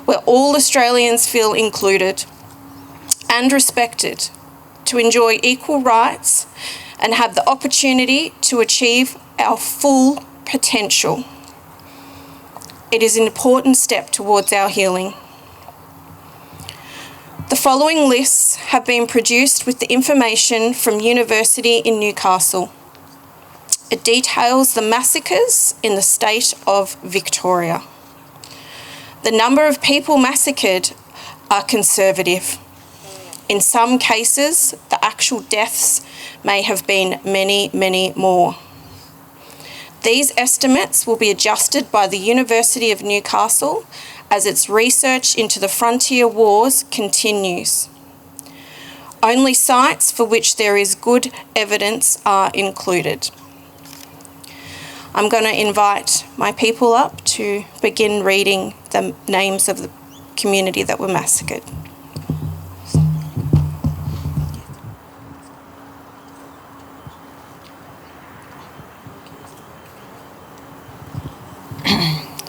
where all Australians feel included and respected, to enjoy equal rights and have the opportunity to achieve our full potential. It is an important step towards our healing. The following lists have been produced with the information from University in Newcastle. It details the massacres in the state of Victoria. The number of people massacred are conservative. In some cases, the actual deaths may have been many, many more. These estimates will be adjusted by the University of Newcastle as its research into the Frontier Wars continues. Only sites for which there is good evidence are included. I'm going to invite my people up to begin reading the names of the community that were massacred.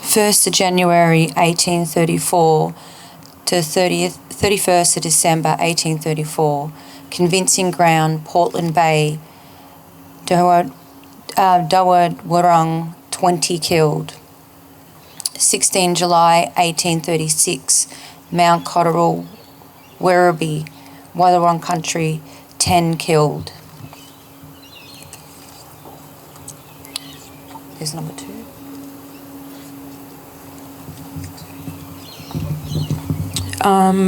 First of January 1834 to 31st of December 1834, Convincing Ground, Portland Bay, Dawad Wurrung, 20 killed. 16 July 1836, Mount Cotterill, Werribee, Wathaurong Country, 10 killed. There's number 2.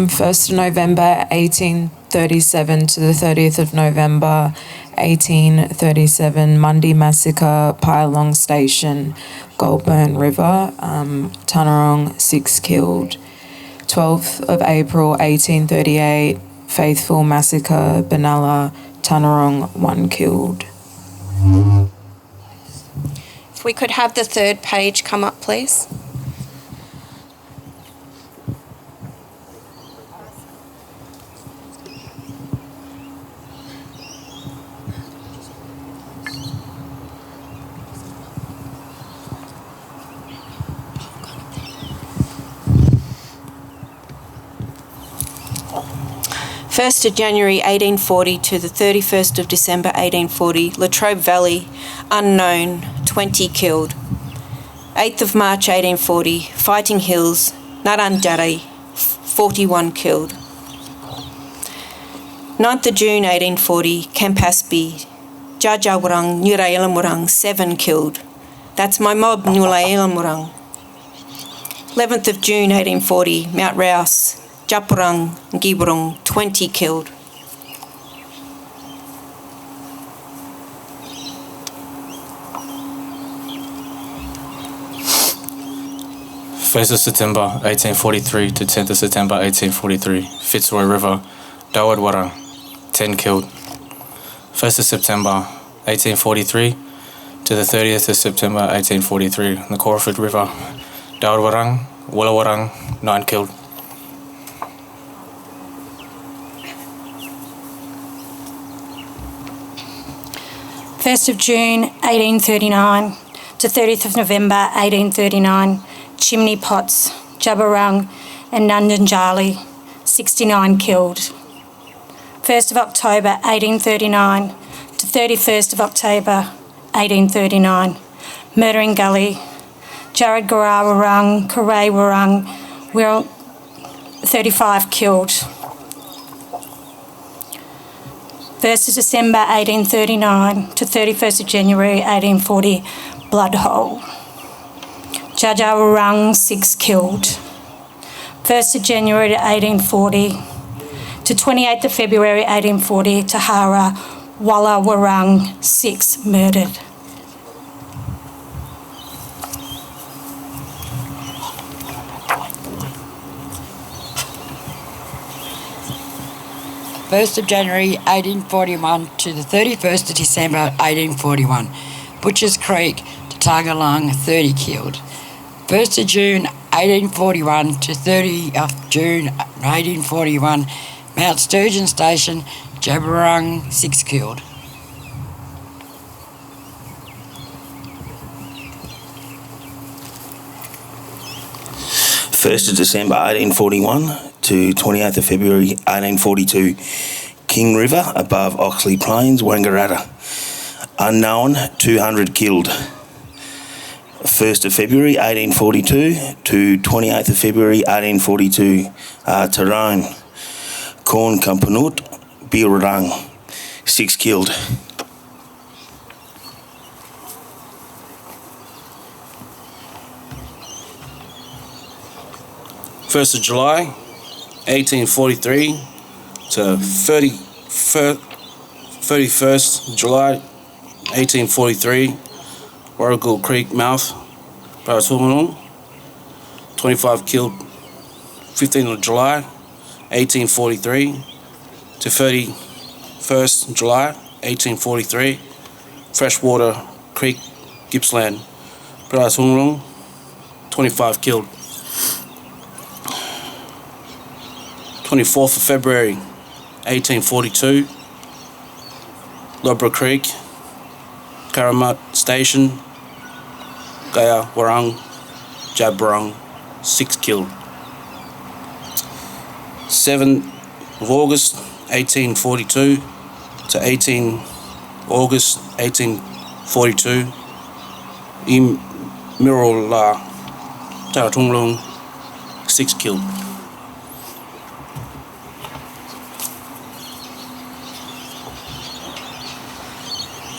First of November 1837 to the 30th of November 1837, Mundy Massacre, Pylong Station, Goulburn River, Tunarong, 6 killed. 12th of April 1838, Faithful Massacre, Benalla, Tunarong, 1 killed. If we could have the third page come up, please. First of January 1840 to the 31st of December 1840, Latrobe Valley, unknown, 20 killed. 8th of March 1840, Fighting Hills, Narrandjari, 41 killed. 9th of June 1840, Campaspe, Jajawurrung, Nurailamurrung, 7 killed. That's my mob, Nurailamurrung. 11th of June 1840, Mount Rouse, Japurrung, Giburrung, 20 killed. First of September 1843 to 10th of September 1843, Fitzroy River, Dawadwarrung, 10 killed. 1st of September 1843 to the 30th of September 1843, the Corford River, Dawadwarrung, Wollawarrung, 9 killed. First of June 1839 to 30th of November 1839, Chimney Pots, Jabberung and Nunjanjali, 69 killed. 1st of October 1839 to 31st of October 1839, Murdering Gully, Jared Warrung, Karay Warrung, 35 killed. 1st of December 1839 to 31st of January 1840, Bloodhole. Jajawarrung, 6 killed. 1st of January 1840 to 28th of February 1840, Tahara, Wallawarrung, 6 murdered. First of January 1841 to the 31st of December 1841, Butchers Creek to Tagalong, 30 killed. 1st of June 1841 to 30th of June 1841, Mount Sturgeon Station, Jabberung, 6 killed. First of December 1841 to 28th of February 1842, King River above Oxley Plains, Wangaratta. Unknown, 200 killed. 1st of February 1842 to 28th of February 1842, Tyrone, Corn Kampanut, Birrang, 6 killed. First of July 1843 to 31st July 1843, Warrigal Creek mouth, Baratungalung, 25 killed. 15th of July 1843 to 31st July 1843, Freshwater Creek, Gippsland, Baratungalung, 25 killed. 24th of February 1842, Lobra Creek, Karamat Station, Gaya Warrung, Jabberung, 6 killed. 7th of August 1842 to 18 August 1842, Mirror Taratunglung, 6 killed.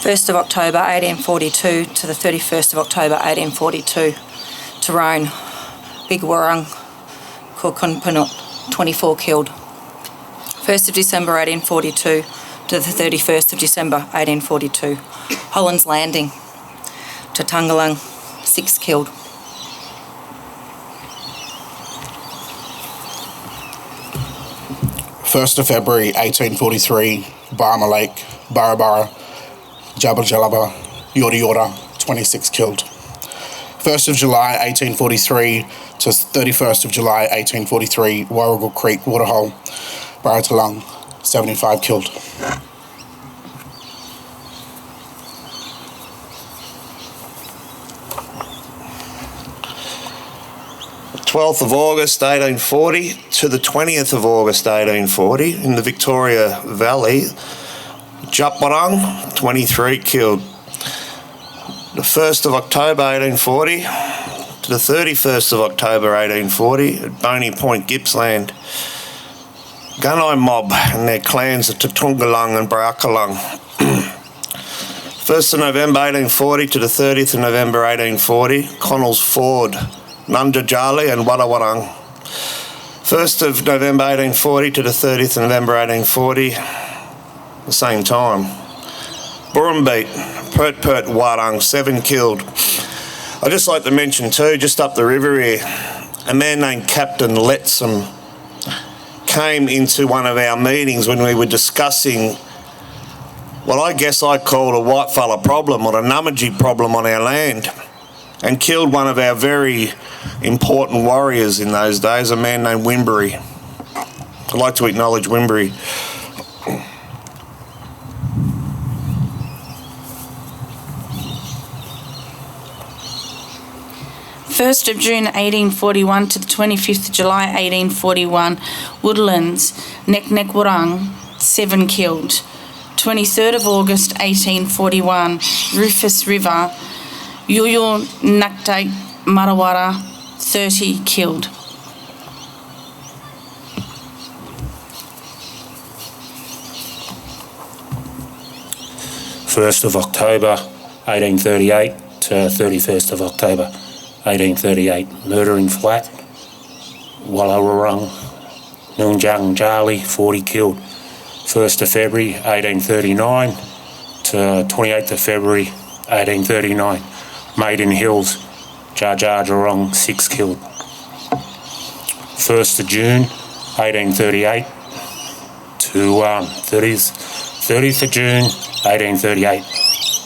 First of October 1842 to the 31st of October 1842, Tyrone, Big Warrung, Korkunpanut, 24 killed. 1st of December 1842 to the 31st of December 1842, Holland's Landing, Tatangalang, 6 killed. First of February 1843, Barma Lake, Barabara, Jabba Jalaba, Yorta Yorta, 26 killed. 1st of July 1843 to 31st of July 1843, Warrigal Creek, Waterhole, Baratalang, 75 killed. 12th of August 1840 to the 20th of August 1840 in the Victoria Valley, Japwarang, 23 killed. The 1st of October 1840 to the 31st of October 1840 at Boney Point, Gippsland, Gunai mob and their clans of Tatungalang and Barakalang. 1st of November 1840 to the 30th of November 1840, Connell's Ford, Nundajali and Wadawarang. 1st of November 1840 to the 30th of November 1840, the same time. Burrumbeat, Pert Warang, 7 killed. I'd just like to mention too, just up the river here, a man named Captain Letsom came into one of our meetings when we were discussing what I guess I called a whitefella problem or a Namaji problem on our land, and killed one of our very important warriors in those days, a man named Wimbury. I'd like to acknowledge Wimbury. First of June 1841 to the 25th of July 1841, Woodlands, Neknekwurang, 7 killed. 23rd of August 1841, Rufus River, Yuyul Nakdake Marawara, 30 killed. First of October 1838 to 31st of October 1838, murdering flat, Wallararung, Noonjang Jali, 40 killed. 1st of February 1839 to 28th of February 1839, Maiden Hills, Jarjarjarong, 6 killed. 1st of June 1838 to 30th of June 1838,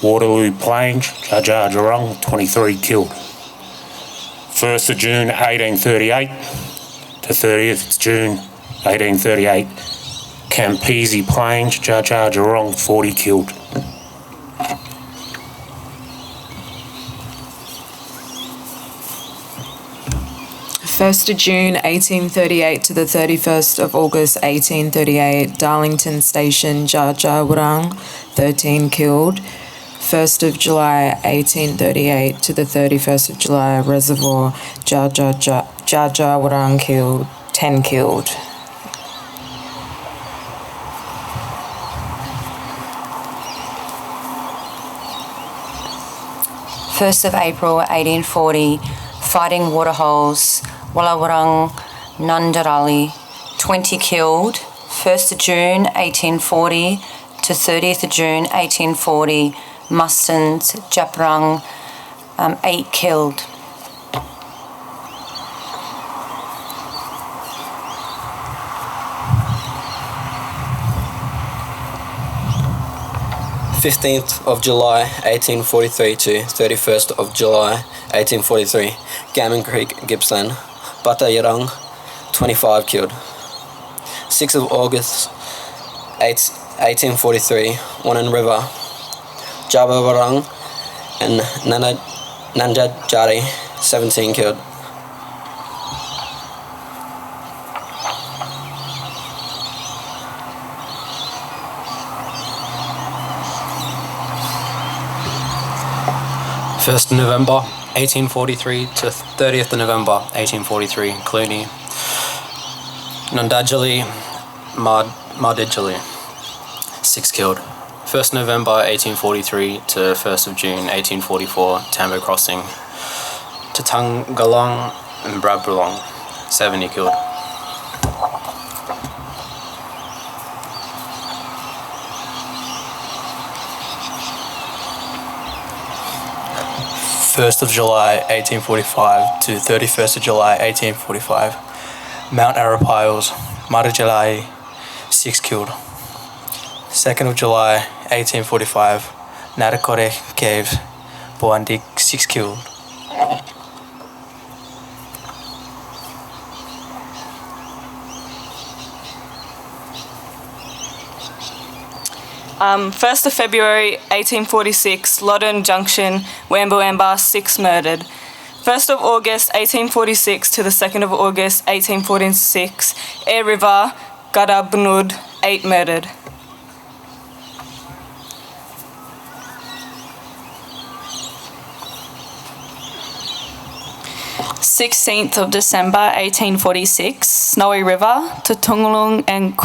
Waterloo Plains, Jarjarjarong, 23 killed. 1st of June 1838 to 30th of June 1838, Campese Plains, Jarjarjarong, 40 killed. First of June 1838 to the 31st of August 1838, Darlington Station, Jarjarwarang, 13 killed. 1st of July 1838 to the 31st of July, Reservoir, Jarjarwarang killed, 10 killed. 1st of April 1840, fighting waterholes, Wallawarang, Nundarali, 20 killed. 1st of June 1840 to 30th of June 1840, Mustons, Japrang, 8 killed. "15th of July 1843 to 31st of July 1843, Gammon Creek, Gippsland, Batayarang, 25 killed. 6th of August 1843, Wannon River, Jabawarang and Nanjajari, 17 killed. First of November 1843 to 30th of November 1843, Cluny, Nundajali, Mardijali, 6 killed. 1st November 1843 to 1st of June 1844, Tambo Crossing, Tatangalong and Brabulong, 70 killed. First of July 1845 to 31st of July 1845, Mount Arapiles, Marajalai, 6 killed. 2nd of July 1845, Narakore Caves, Boandik, 6 killed. First of February 1846, Loddon Junction, Wamba, 6 murdered. 1st of August 1846 to the 2nd of August 1846, Air River, Gadabnud, 8 murdered. "16th of December 1846, Snowy River, Tatungalung and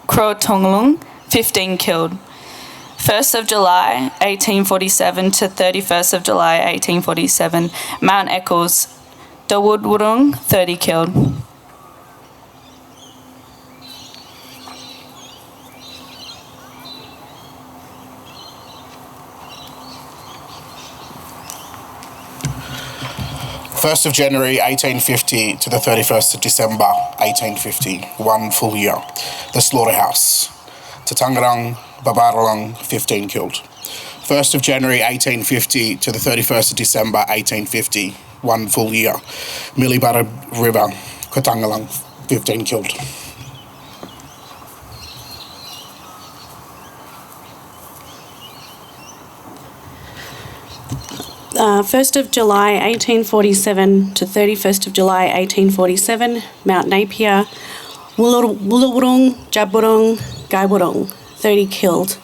Krotongalung, 15 killed. 1st of July 1847 to 31st of July 1847, Mount Eccles, Dawudwurrung, 30 killed. First of January 1850 to the 31st of December 1850, 1 full year. The slaughterhouse. Tatangarang, Babaralong, 15 killed. 1st of January 1850 to the 31st of December 1850, 1 full year. Millibara River, Kotangalang, 15 killed. First of July 1847 to 31st of July 1847, Mount Napier, Woolawurrung, Jabwurrung, Gaiwurrung, 30 killed.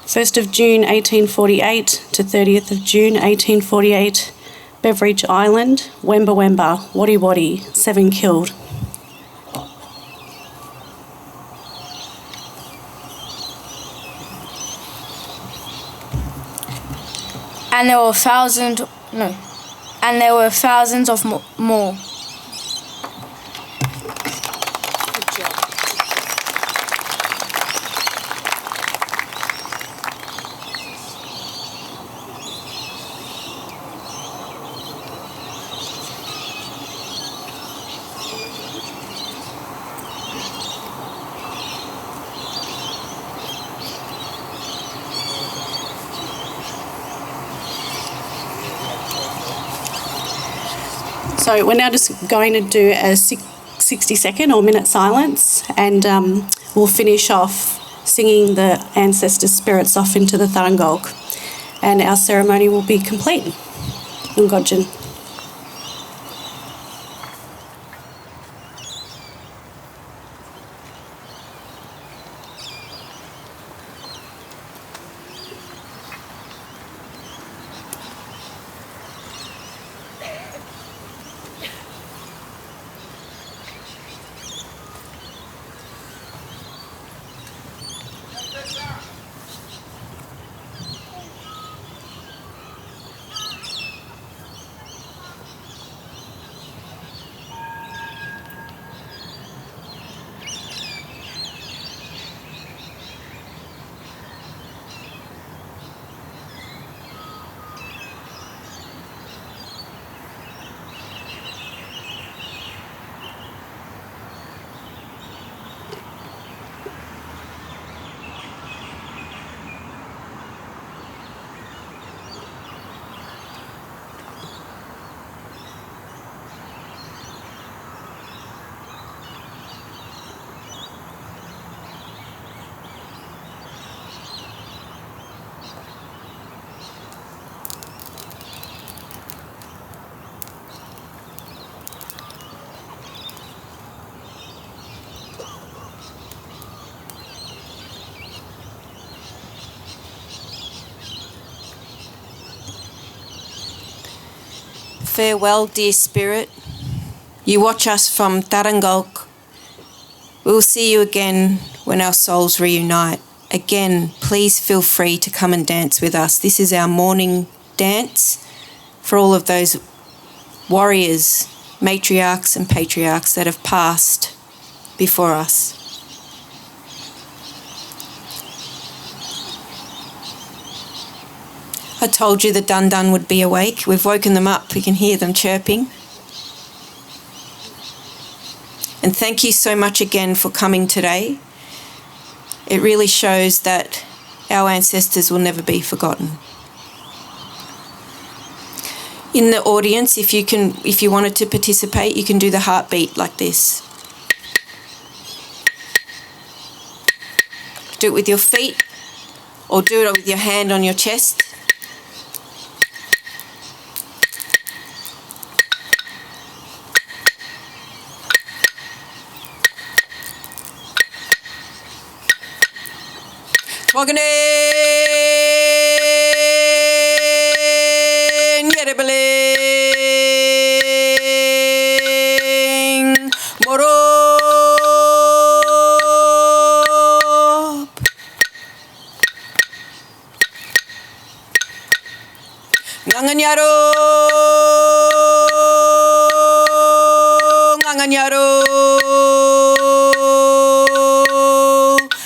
1st of June 1848 to 30th of June 1848, Beveridge Island, Wemba Wemba, Wadi Wadi, 7 killed. And there were thousands of more. So we're now just going to do a 60-second or minute silence, and we'll finish off singing the ancestor spirits off into the Tharangolk, and our ceremony will be complete. Ngojin. Farewell, dear spirit. You watch us from Tharangolk. We will see you again when our souls reunite. Again, please feel free to come and dance with us. This is our morning dance for all of those warriors, matriarchs and patriarchs that have passed before us. I told you the Dun would be awake. We've woken them up. We can hear them chirping. And thank you so much again for coming today. It really shows that our ancestors will never be forgotten. In the audience, if you wanted to participate, you can do the heartbeat like this. Do it with your feet or do it with your hand on your chest. Walking in, Yerebeling, Morop. Nganganyaro, nganganyaro,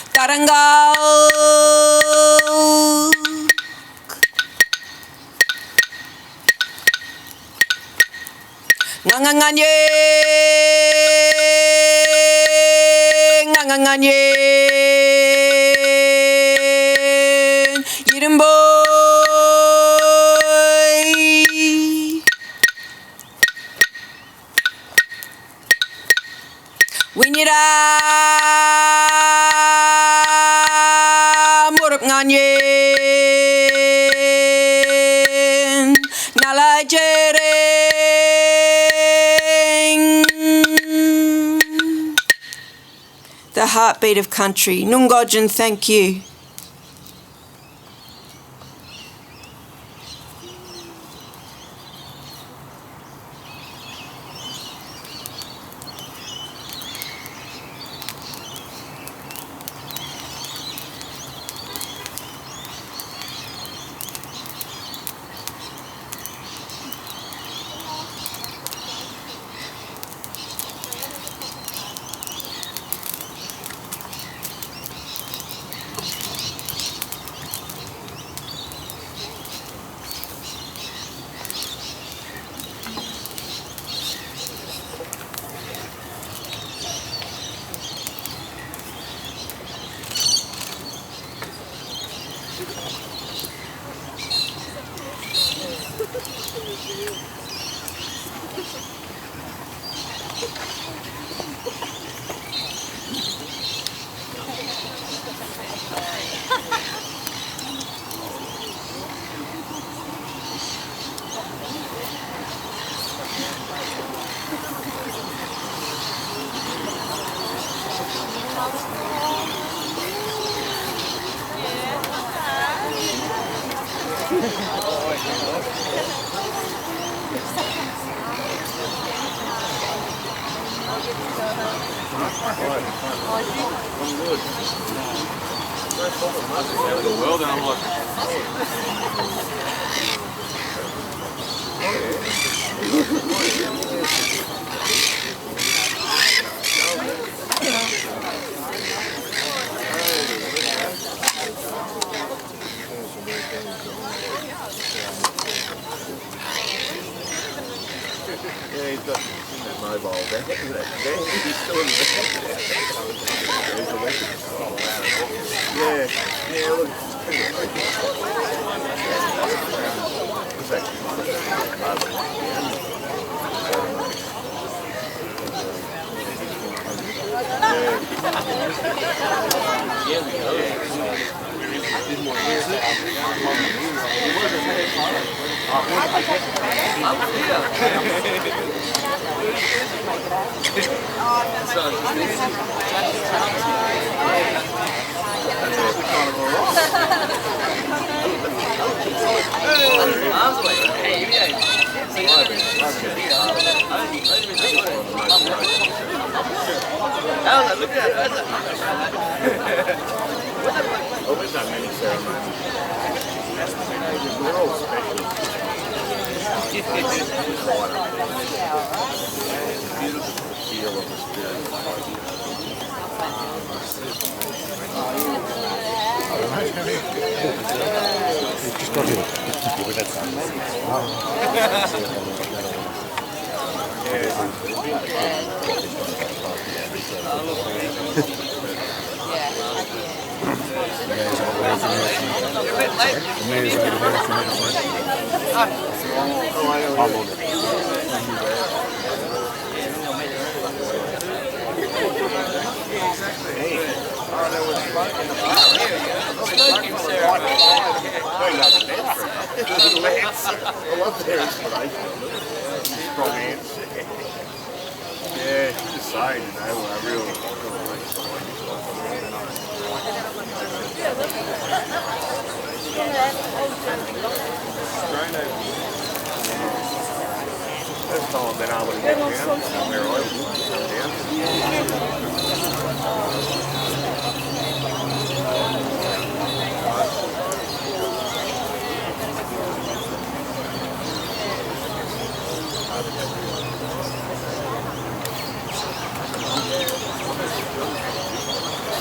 tarangal, nganganganye, nganganganye, yirimbo. Winyira muruk nganyen nala jereng. The heartbeat of country. Nungojan, thank you.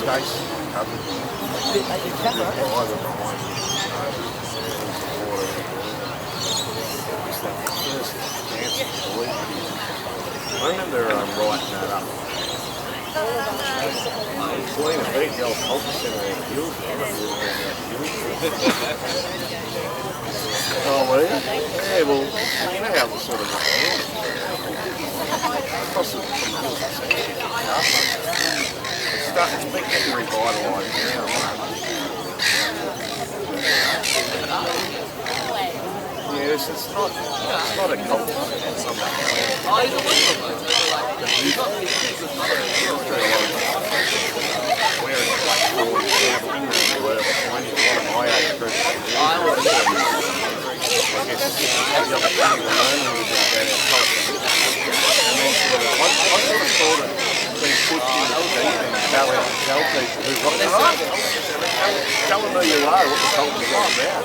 Chase covered. I remember writing that up. Selena beat the old culture centre in Hills. Oh, were you? Yeah, well, you know how it was sort of across the hills. It's been getting revitalised now. Yes, it's not a culture centre. It's not tell them who you are, what the culture's all about.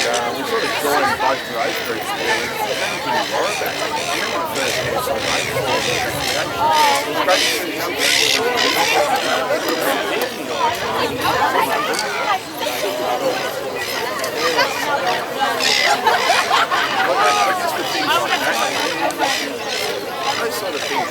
And we sort of joined both of those groups together. Those sort of things.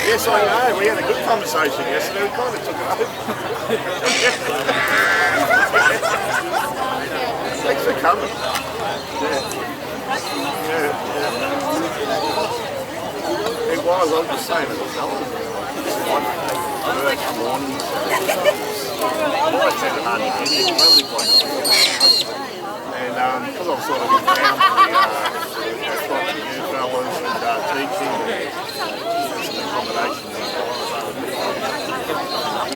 Yes, I know. We had a good conversation yesterday. We kind of took it over. Thanks for coming. It was. I was just saying it was Mourning. And because I'm sort of in town for the fellas and teaching and some accommodation.